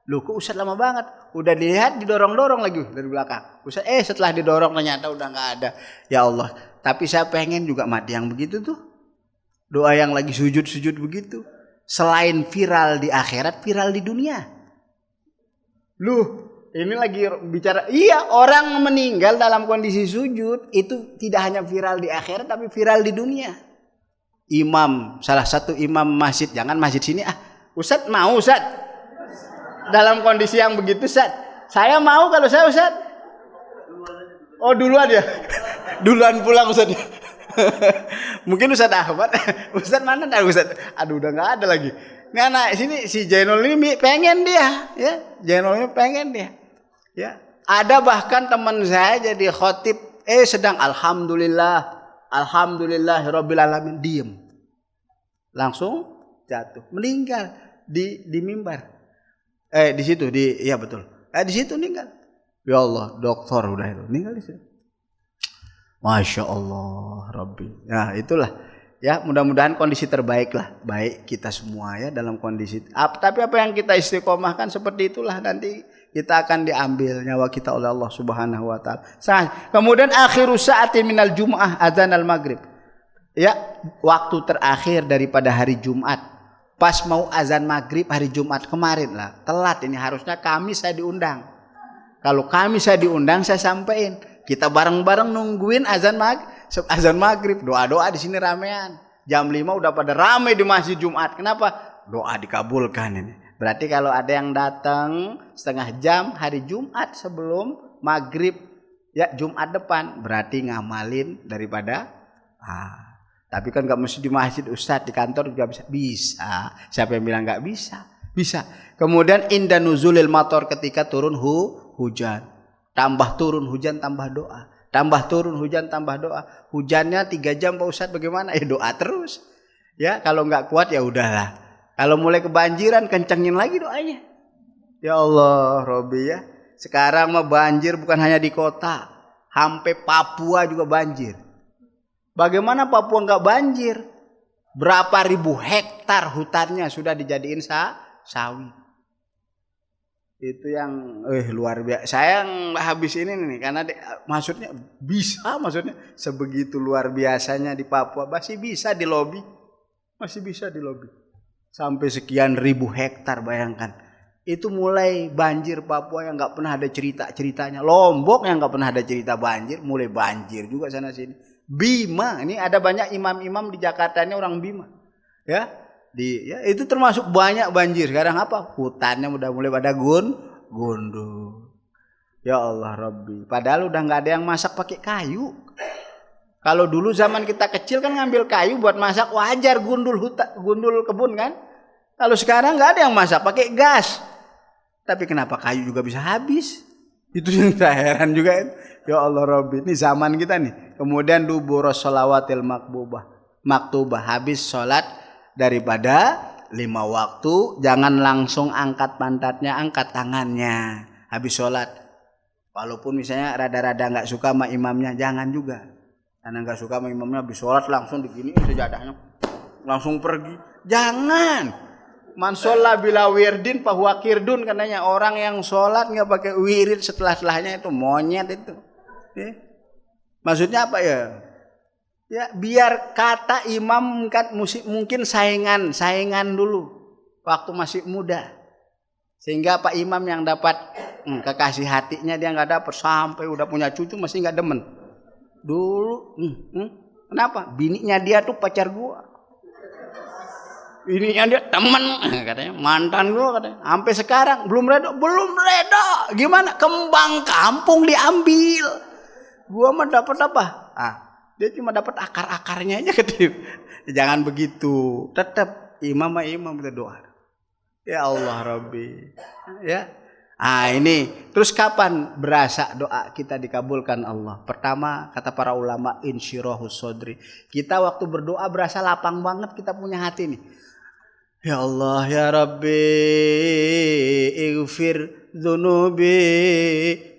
loh kok Ustaz lama banget? Udah dilihat didorong-dorong lagi dari belakang. Ustaz setelah didorong ternyata udah nggak ada. Ya Allah, tapi saya pengen juga mati yang begitu tuh. Doa yang lagi sujud-sujud begitu. Selain viral di akhirat, viral di dunia. Loh, ini lagi bicara, iya, orang meninggal dalam kondisi sujud itu tidak hanya viral di akhirat tapi viral di dunia. Imam, salah satu imam masjid, jangan masjid sini Ustaz mau Ustaz dalam kondisi yang begitu Ustaz. Saya mau kalau saya Ustaz. Oh duluan ya. Duluan pulang Ustaz. Mungkin Ustaz Ahmad. Ustaz mana dah Ustaz? Aduh udah enggak ada lagi. Nah, sini si Jainul ini pengen dia, ya. Jainul ini pengen dia. Ya. Ada bahkan teman saya jadi khotib sedang alhamdulillahirabbil alamin, diem. Langsung jatuh, meninggal di mimbar. Di situ iya betul. Di situ meninggal. Ya Allah, dokter udah itu meninggal di situ. Masya Allah, Rabbi. Nah itulah ya, mudah-mudahan kondisi terbaik lah, baik kita semua ya dalam kondisi. Tapi apa yang kita istiqomahkan seperti itulah nanti kita akan diambil nyawa kita oleh Allah Subhanahu Wa Taala. Kemudian akhiru saati minal Jum'ah azan al maghrib. Ya, waktu terakhir daripada hari Jumat. Pas mau azan maghrib hari Jumat kemarin lah, telat ini, harusnya Kamis saya diundang. Kalau Kamis saya diundang saya sampaikan. Kita bareng-bareng nungguin azan maghrib, doa-doa di sini ramean. Jam 5 udah pada rame di masjid Jumat. Kenapa? Doa dikabulkan ini. Berarti kalau ada yang datang setengah jam hari Jumat sebelum maghrib, ya Jumat depan, berarti ngamalin daripada. Tapi kan nggak mesti di masjid Ustadz, di kantor juga bisa. Bisa. Siapa yang bilang nggak bisa? Bisa. Kemudian inda nuzulil mator, ketika turun hujan. Tambah turun hujan, tambah doa. Tambah turun hujan, tambah doa. Hujannya 3 jam Pak Ustadz, bagaimana? Doa terus. Ya, kalau nggak kuat ya udahlah. Kalau mulai kebanjiran, kencengin lagi doanya. Ya Allah, Robbi ya. Sekarang mah banjir bukan hanya di kota. Sampai Papua juga banjir. Bagaimana Papua nggak banjir? Berapa ribu hektar hutannya sudah dijadiin sawit. Itu yang luar biasa. Saya habis ini nih karena maksudnya sebegitu luar biasanya di Papua masih bisa dilobi. Sampai sekian ribu hektar, bayangkan. Itu mulai banjir Papua yang nggak pernah ada ceritanya. Lombok yang nggak pernah ada cerita banjir, mulai banjir juga sana sini. Bima, ini ada banyak imam-imam di Jakarta ini orang Bima, ya. Itu termasuk banyak banjir. Sekarang apa? Hutannya udah mulai pada gundul. Ya Allah Rabbi. Padahal udah nggak ada yang masak pakai kayu. Kalau dulu zaman kita kecil kan ngambil kayu buat masak, wajar gundul kebun kan. Kalau sekarang nggak ada yang masak pakai gas. Tapi kenapa kayu juga bisa habis? Itu yang saya heran juga. Ya Allah Rabbi, ini zaman kita nih. Kemudian dubur sholawatil maktubah, habis sholat daripada 5 waktu, jangan langsung angkat pantatnya, angkat tangannya habis sholat. Walaupun misalnya rada-rada nggak suka sama imamnya, jangan juga. Karena nggak suka sama imamnya habis sholat langsung diginiin sejadahnya, langsung pergi. Jangan. Man sholla bila wirdin fahuwa kirdun, katanya orang yang sholat nggak pakai wirid setelahnya itu monyet itu. Maksudnya apa ya? Ya biar kata imam kan mungkin saingan dulu waktu masih muda, sehingga Pak Imam yang dapat kekasih hatinya dia nggak dapat, sampai udah punya cucu masih nggak demen. Dulu kenapa? Bininya dia tuh pacar gua. Ininya dia temen katanya, mantan gua katanya. Sampai sekarang belum reda. Gimana? Kembang kampung diambil. Gua mah dapat apa? Dia cuma dapat akar-akarnya aja katanya. Jangan begitu. Tetap imam berdoa. Ya Allah Rabbi. Ya. Ini terus kapan berasa doa kita dikabulkan Allah? Pertama kata para ulama insyirahus sodri. Kita waktu berdoa berasa lapang banget kita punya hati nih. Ya Allah ya Rabbi ighfir dzunubi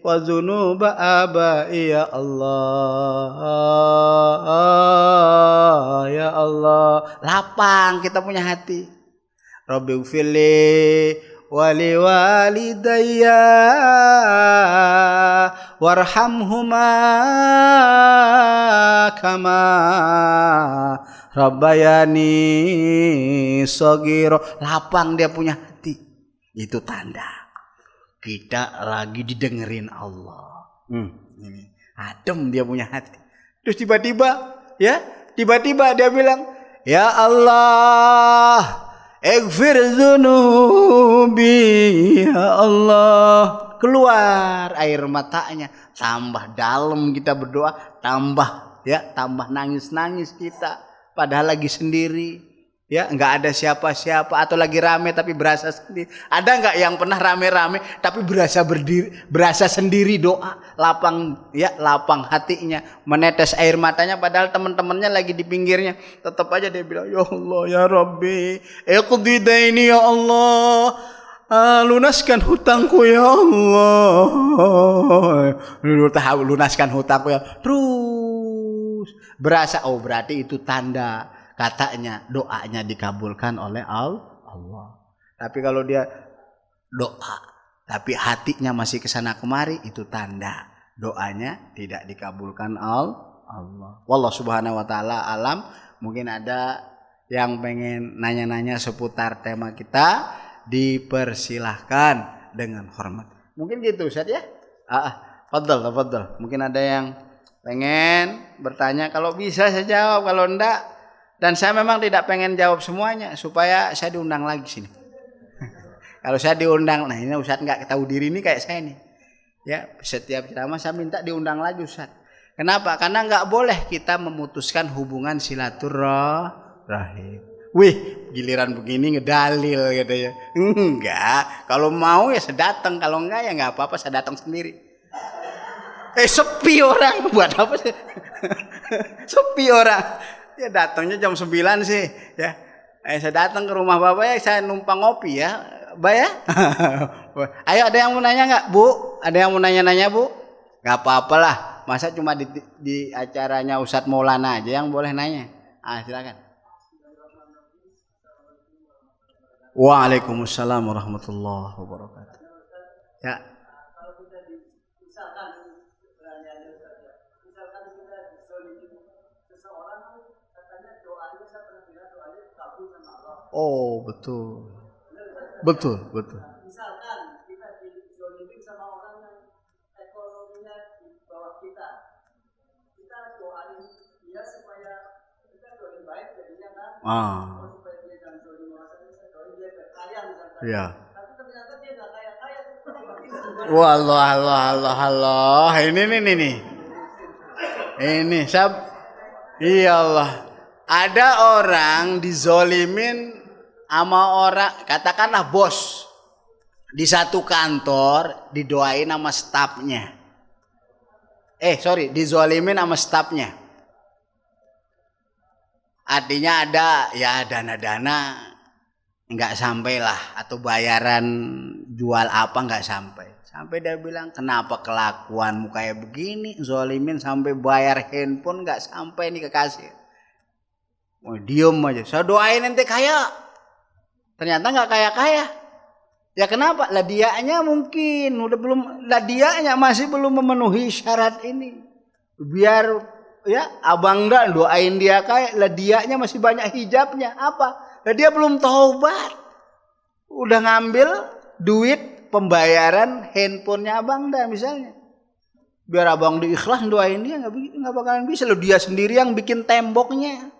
wa dzunuba abai ya Allah ya Allah. Lapang kita punya hati. Rabbi ighfirli wali walidayya warhamhuma kama Rabbayani sogiro. Lapang dia punya hati. Itu tanda kita lagi didengerin Allah. Ini adem dia punya hati. Terus tiba-tiba dia bilang, ya Allah ighfir dzunubi ya Allah. Keluar air matanya, tambah dalam kita berdoa, tambah nangis kita. Padahal lagi sendiri, ya nggak ada siapa-siapa, atau lagi rame tapi berasa sendiri. Ada nggak yang pernah rame-rame tapi berasa sendiri doa, lapang hatinya, menetes air matanya, padahal teman-temannya lagi di pinggirnya, tetap aja dia bilang, ya Allah ya Rabbi, iqdi daini ya Allah, lunaskan hutangku ya Allah, lunaskan hutangku ya. Terus berasa, berarti itu tanda katanya doanya dikabulkan oleh Allah. Tapi kalau dia doa tapi hatinya masih kesana kemari, itu tanda doanya tidak dikabulkan Allah. Wallah subhanahu wa ta'ala alam. Mungkin ada yang pengen nanya-nanya seputar tema kita, dipersilahkan dengan hormat. Mungkin gitu Ustaz ya. Fadhal. Mungkin ada yang pengen bertanya, kalau bisa saya jawab, kalau enggak, dan saya memang tidak pengen jawab semuanya supaya saya diundang lagi sini. Kalau saya diundang, nah ini Ustaz nggak tahu diri ini kayak saya nih. Ya, setiap ceramah saya minta diundang lagi Ustaz. Kenapa? Karena nggak boleh kita memutuskan hubungan silaturahim. Wih, giliran begini ngedalil gitu ya. Enggak, kalau mau ya saya datang, kalau enggak ya nggak apa-apa, saya datang sendiri. Sepi orang, buat apa sih? Sepi orang. Ya datangnya jam 9 sih, ya. Saya datang ke rumah Bapak ya, saya numpang ngopi ya, Mbak ya. Ayo, ada yang mau nanya nggak, Bu? Ada yang mau nanya-nanya, Bu? Nggak apa-apalah. Masa cuma di acaranya Ustadz Maulana aja yang boleh nanya? Silakan. Waalaikumsalam warahmatullahi wabarakatuh. Ya. Oh, betul. Betul, betul. Misalkan kita dizolimin sama orang yang ekonominya di bawah kita doain dia supaya kita doain baik jadinya kan. Supaya dia jangan zolim orang lain, kita doain dia kaya misalkan. Iya. Tapi ternyata dia nggak kaya. Wah, Allah. Ini nih. Ini iya Allah. Ada orang dizolimin sama orang, katakanlah bos di satu kantor didoain sama stafnya. Dizolimin sama stafnya. Artinya ada ya dana-dana nggak sampai lah, atau bayaran jual apa nggak sampai. Sampai dia bilang, kenapa kelakuanmu kayak begini, zolimin sampai bayar handphone nggak sampai nih ke kasir. Diem aja, saya doain ente kaya. Ternyata nggak kaya. Ya kenapa? Lah dianya mungkin dianya masih belum memenuhi syarat ini. Biar ya abang nggak doain dia kaya, lah dianya masih banyak hijabnya. Apa? Lah dia belum taubat. Udah ngambil duit pembayaran handphonenya abang dah misalnya. Biar abang diikhlas doain dia nggak bakalan bisa. Lo dia sendiri yang bikin temboknya.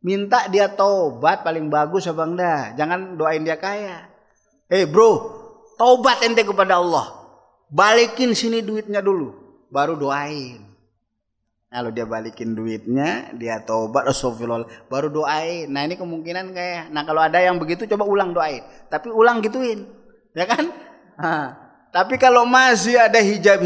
Minta dia taubat paling bagus abang dah. Jangan doain dia kaya. Bro, taubat ente kepada Allah. Balikin sini duitnya dulu, baru doain. Kalau dia balikin duitnya, dia taubat, astagfirullah, baru doain. Nah ini kemungkinan kayak. Nah kalau ada yang begitu coba ulang doain. Tapi ulang gituin, ya kan? Tapi kalau masih ada hijab,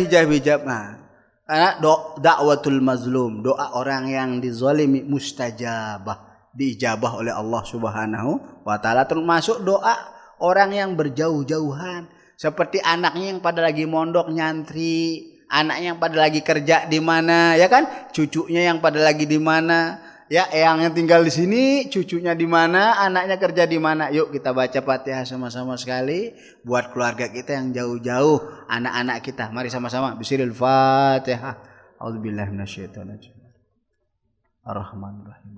karena dakwatul mazlum, doa orang yang dizalimi mustajabah, diijabah oleh Allah Subhanahu wa taala, termasuk doa orang yang berjauh-jauhan, seperti anaknya yang pada lagi mondok nyantri, anaknya yang pada lagi kerja di mana, ya kan? Cucunya yang pada lagi di mana? Ya, eyangnya tinggal di sini, cucunya di mana, anaknya kerja di mana. Yuk kita baca Fatihah sama-sama sekali buat keluarga kita yang jauh-jauh, anak-anak kita. Mari sama-sama. Bismillahirrahmanirrahim. A'udzubillahi minasyaitonir rajim. Ar-Rahmanir-Rahim.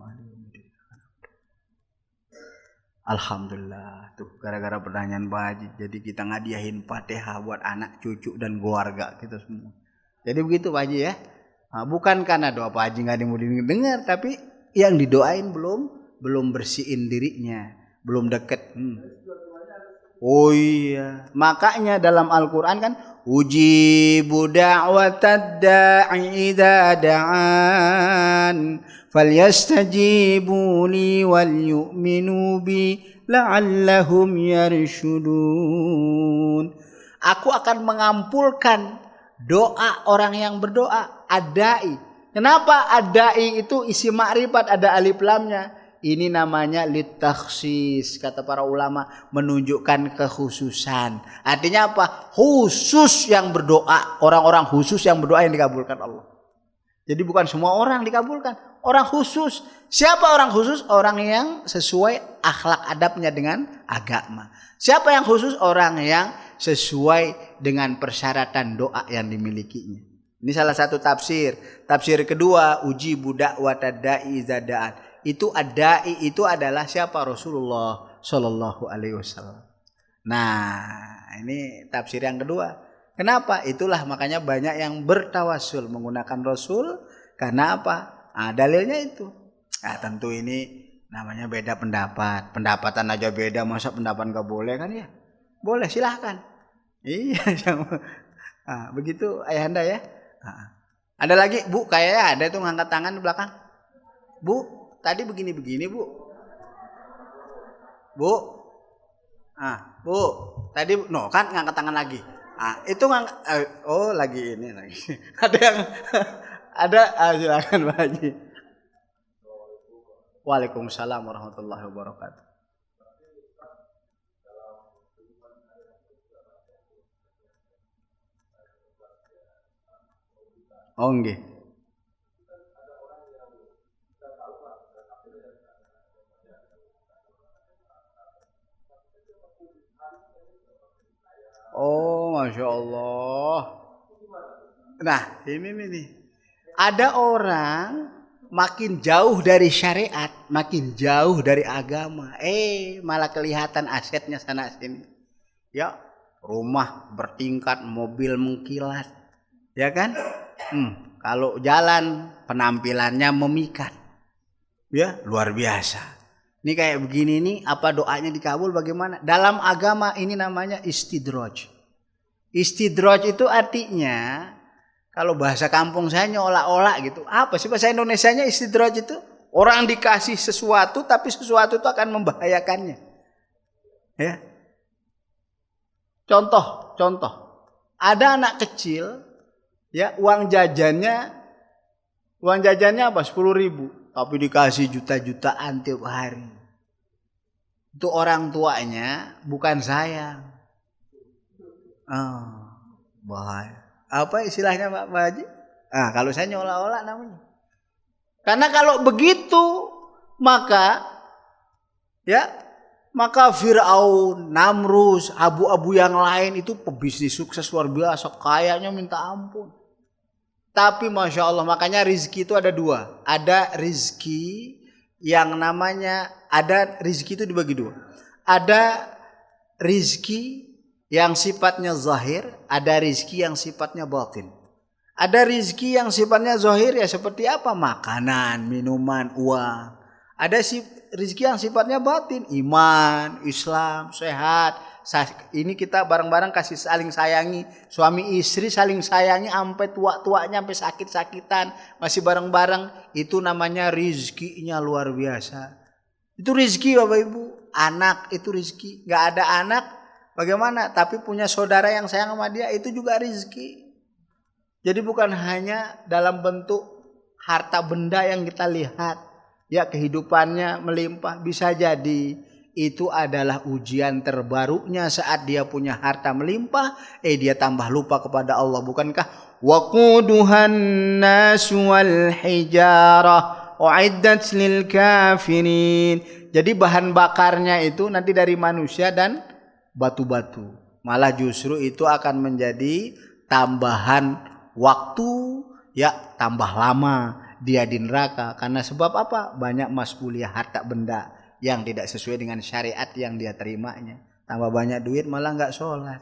Alhamdulillah. Tuh gara-gara pertanyaan Pak Haji, jadi kita ngadiahin Fatihah buat anak, cucu dan keluarga kita semua. Jadi begitu Pak Haji ya. Bukan karena doa Pak Haji nggak ada yang mau didengar, tapi yang didoain belum bersihin dirinya, belum deket. Oh iya, makanya dalam Al-Quran kan ujibu da'watad da'i idza da'an falyastajibu li wal yu'minu bi la'allahum yarshudun. Aku akan mengampulkan doa orang yang berdoa, adai. Kenapa adai itu isi makrifat, ada alif lamnya? Ini namanya litakhsis, kata para ulama, menunjukkan kekhususan. Artinya apa? Khusus yang berdoa, orang-orang khusus yang berdoa yang dikabulkan Allah. Jadi bukan semua orang dikabulkan, orang khusus. Siapa orang khusus? Orang yang sesuai akhlak adabnya dengan agama. Siapa yang khusus? Orang yang sesuai dengan persyaratan doa yang dimilikinya. Ini salah satu tafsir. Tafsir kedua, uji budak watadai zadaan. Itu adai itu adalah siapa? Rasulullah Shallallahu Alaihi Wasallam. Nah, ini tafsir yang kedua. Kenapa? Itulah makanya banyak yang bertawasul menggunakan Rasul. Karena apa? Dalilnya itu. Tentu ini namanya beda pendapat. Pendapatan aja beda, masa pendapat nggak boleh kan ya? Boleh, silahkan. Iya, begitu ayahanda ya. Ada lagi Bu, kayaknya ada tuh ngangkat tangan di belakang. Bu, tadi begini-begini Bu. Bu, Bu, tadi kan ngangkat tangan lagi. Itu lagi ini lagi. Ada yang silakan Pak Haji. Waalaikumsalam warahmatullahi wabarakatuh. Oh nggih. Oh, Masya Allah. Nah, ini nih. Ada orang makin jauh dari syariat, makin jauh dari agama. Malah kelihatan asetnya sana sini. Ya, rumah bertingkat, mobil mengkilat. Ya kan? Kalau jalan penampilannya memikat. Ya, luar biasa. Ini kayak begini nih, apa doanya dikabul bagaimana? Dalam agama ini namanya istidraj. Istidraj itu artinya, kalau bahasa kampung saya nyolak-olak gitu. Apa sih bahasa Indonesianya istidraj itu? Orang dikasih sesuatu tapi sesuatu itu akan membahayakannya. Ya. Contoh. Ada anak kecil, ya uang jajannya apa? 10.000, tapi dikasih juta-jutaan tiap hari. Itu orang tuanya bukan sayang. Bahaya. Apa istilahnya Pak Haji? Kalau saya nyolak-olak namanya. Karena kalau begitu maka Fir'aun, Namrus, abu-abu yang lain itu pebisnis sukses luar biasa, kayaknya minta ampun. Tapi Masya Allah, makanya rizki itu ada dua. Ada rizki yang namanya, ada rizki itu dibagi dua. Ada rizki yang sifatnya zahir, ada rizki yang sifatnya batin. Ada rizki yang sifatnya zahir ya seperti apa? Makanan, minuman, uang. Ada rizki yang sifatnya batin, iman, Islam, sehat. Ini kita bareng-bareng kasih saling sayangi, suami istri saling sayangi sampai tua-tuanya, sampai sakit-sakitan, masih bareng-bareng. Itu namanya rizkinya luar biasa. Itu rizki Bapak Ibu. Anak itu rizki. Gak ada anak bagaimana? Tapi punya saudara yang sayang sama dia, itu juga rizki. Jadi bukan hanya dalam bentuk harta benda yang kita lihat. Ya kehidupannya melimpah, bisa jadi itu adalah ujian terbarunya saat dia punya harta melimpah, dia tambah lupa kepada Allah. Bukankah waquduhan nas wal hijarah uiddat lil kafirin. Jadi bahan bakarnya itu nanti dari manusia dan batu-batu. Malah justru itu akan menjadi tambahan waktu, ya tambah lama dia di neraka. Karena sebab apa? Banyak mas'uliyah harta benda yang tidak sesuai dengan syariat yang dia terimanya. Tambah banyak duit malah nggak sholat,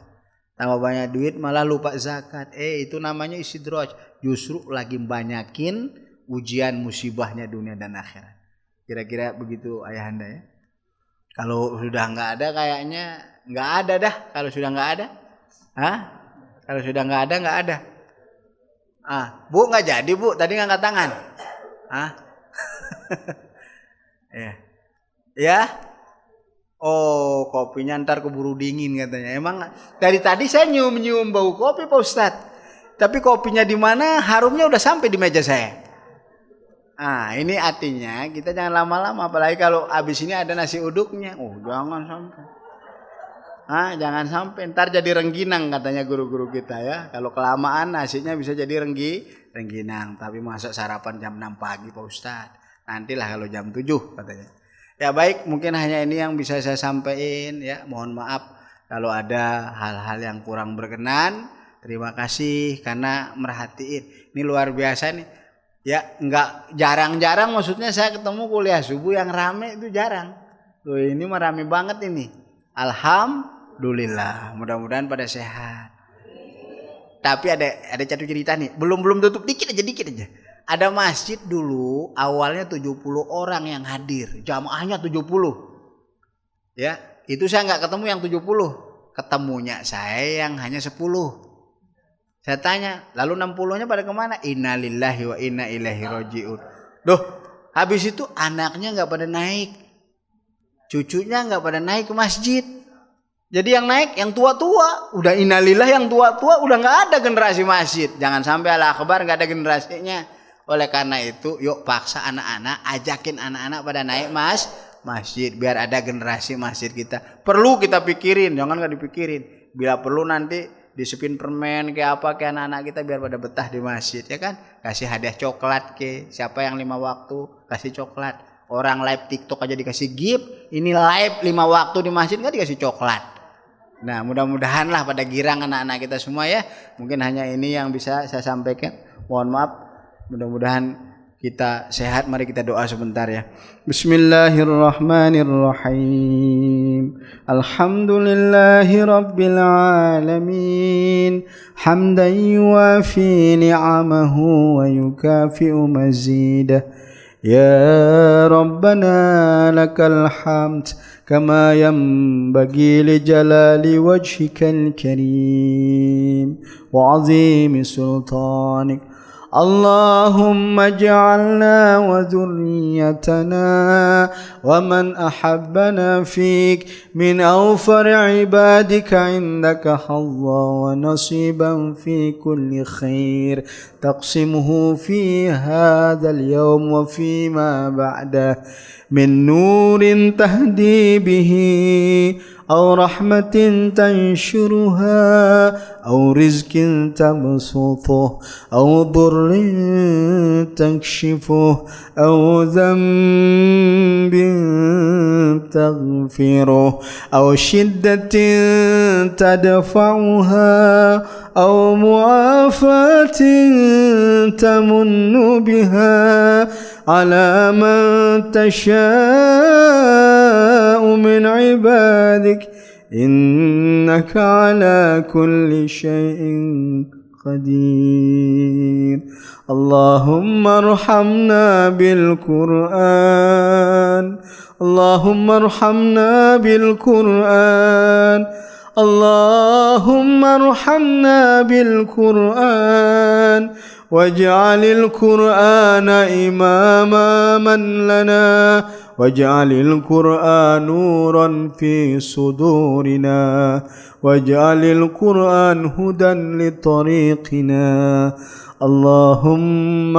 tambah banyak duit malah lupa zakat. Itu namanya istidraj. Justru lagi banyakin ujian musibahnya dunia dan akhirat. Kira-kira begitu ayahanda ya. Kalau sudah nggak ada kayaknya nggak ada dah. Kalau sudah nggak ada, kalau sudah nggak ada. Bu nggak jadi Bu, tadi ngangkat tangan. Ya. Oh, kopinya ntar keburu dingin katanya. Emang dari tadi saya nyium bau kopi Pak Ustadz. Tapi kopinya di mana? Harumnya udah sampai di meja saya. Ini artinya kita jangan lama-lama, apalagi kalau habis ini ada nasi uduknya. Jangan sampai. Jangan sampai ntar jadi rengginang katanya guru-guru kita ya. Kalau kelamaan nasinya bisa jadi rengginang. Tapi masa sarapan jam 6 pagi Pak Ustadz. Nantilah kalau jam 7 katanya. Ya baik, mungkin hanya ini yang bisa saya sampaikan ya. Mohon maaf kalau ada hal-hal yang kurang berkenan. Terima kasih karena merhatiin. Ini luar biasa nih. Ya enggak jarang-jarang, maksudnya saya ketemu kuliah subuh yang rame itu jarang. Tuh ini mah rame banget ini. Alhamdulillah, mudah-mudahan pada sehat. Tapi ada satu cerita nih, belum tutup, dikit aja. Ada masjid dulu awalnya 70 orang yang hadir, jamaahnya 70. Ya, itu saya nggak ketemu yang 70. Ketemunya saya yang hanya 10. Saya tanya, lalu 60-nya pada kemana? Innalillahi wa inna ilaihi rajiun. Habis itu anaknya nggak pada naik, cucunya nggak pada naik ke masjid. Jadi yang naik yang tua-tua, udah innalillah yang tua-tua udah nggak ada generasi masjid. Jangan sampai Allah akbar nggak ada generasinya. Oleh karena itu, yuk paksa anak-anak, ajakin anak-anak pada naik masjid biar ada generasi masjid kita. Perlu kita pikirin, jangan nggak dipikirin. Bila perlu nanti disipin permen kayak apa ke anak-anak kita biar pada betah di masjid ya kan. Kasih hadiah coklat ke siapa yang 5 waktu kasih coklat. Orang live TikTok aja dikasih gift, ini live 5 waktu di masjid kan dikasih coklat. Nah, mudah-mudahan lah pada girang anak-anak kita semua ya. Mungkin hanya ini yang bisa saya sampaikan. Mohon maaf. Mudah-mudahan kita sehat. Mari kita doa sebentar ya. Bismillahirrahmanirrahim. Alhamdulillahi rabbil alamin. Hamdan yuwafi ni'amahu wa yukafi'u mazidah. Ya Rabbana lakal hamd kama yanbaghi li jalali wajhikal karim wa azimi sultanik. اللهم اجعلنا وذريتنا ومن أحبنا فيك من أوفر عبادك عندك حظا ونصيبا في كل خير تقسمه في هذا اليوم وفيما بعده من نور تهدي به أو رحمة تنشرها أو رزق تبسطه أو ضر تكشفه أو ذنب تغفره أو شدة تدفعها أو معافاة تمن بها على من تشاء من عبادك إنك على كل شيء قدير. اللهم ارحمنا بالقرآن اللهم ارحمنا بالقرآن اللهم ارحمنا بالقرآن واجعل القرآن إماما من لنا واجعل القرآن نورا في صدورنا واجعل القرآن هدى لطريقنا. اللهم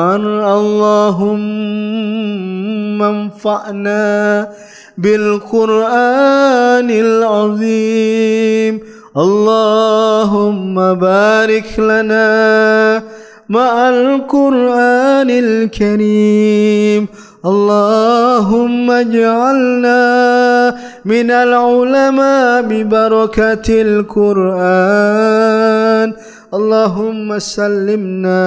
انفعنا بالقرآن العظيم. اللهم بارك لنا مع القرآن الكريم. اللهم اجعلنا من العلماء ببركة القرآن. اللهم سلمنا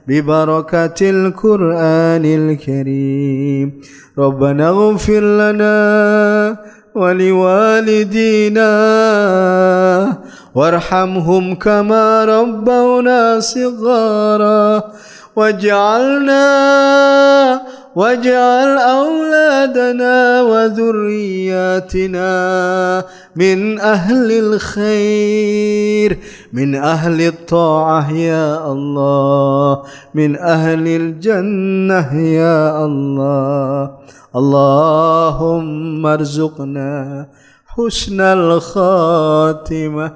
ببركة القرآن الكريم. ربنا اغفر لنا ولوالدينا وارحمهم كما ربونا صغارا واجعل أولادنا وذرياتنا من أهل الخير من أهل الطاعة يا الله من أهل الجنة يا الله. اللهم ارزقنا حسن الخاتمة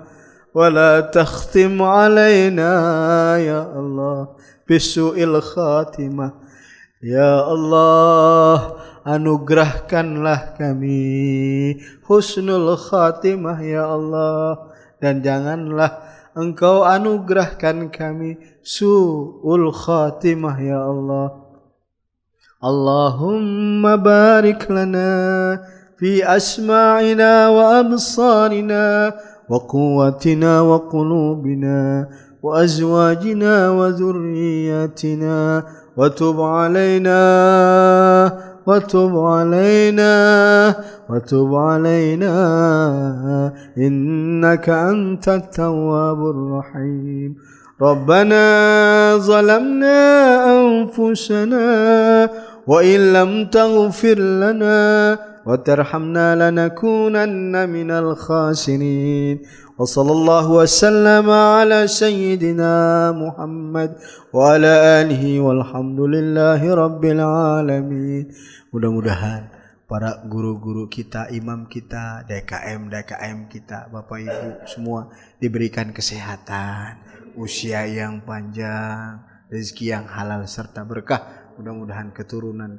ولا تختم علينا يا الله بسوء الخاتمة. Ya Allah, anugerahkanlah kami husnul khatimah ya Allah, dan janganlah Engkau anugerahkan kami su'ul khatimah ya Allah. Allahumma barik lana fi asma'ina wa absarina wa quwwatina wa qulubina wa azwajina wa dhurriyyatina وتب علينا إنك أنت التواب الرحيم. ربنا ظلمنا أنفسنا وإن لم تغفر لنا وترحمنا لنكونن من الخاسرين. وصلى الله وسلم على سيدنا محمد وعلى آله والحمد لله رب العالمين. Mudah-mudahan para guru-guru kita, imam kita, DKM kita, Bapak Ibu semua diberikan kesehatan, usia yang panjang, rezeki yang halal serta berkah. Mudah-mudahan keturunan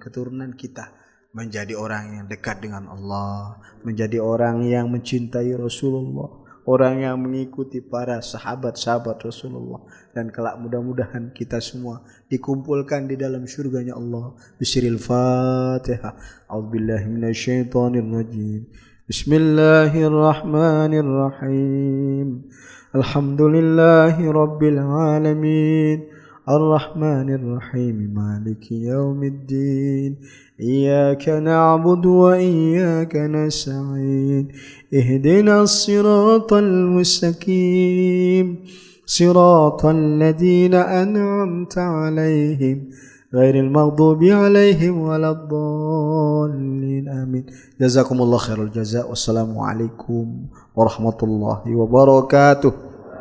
kita menjadi orang yang dekat dengan Allah, menjadi orang yang mencintai Rasulullah, orang yang mengikuti para sahabat-sahabat Rasulullah, dan kelak mudah-mudahan kita semua dikumpulkan di dalam surganya Allah. Bismillahil Fatihah. A'udzubillahi minasyaitonir rajim. Bismillahirrahmanirrahim. Alhamdulillahi rabbil alamin. Ar-Rahmanir Rahim. Maliki yaumiddin. Iyyaka na'budu wa iyyaka nasta'in. Ihdinas siratal mustaqim. Siratal ladzina an'amta 'alaihim ghairil maghdubi 'alaihim waladdallin. Amin. Jazakumullah khairul jazaa. Wassalamu alaikum warahmatullahi wabarakatuh.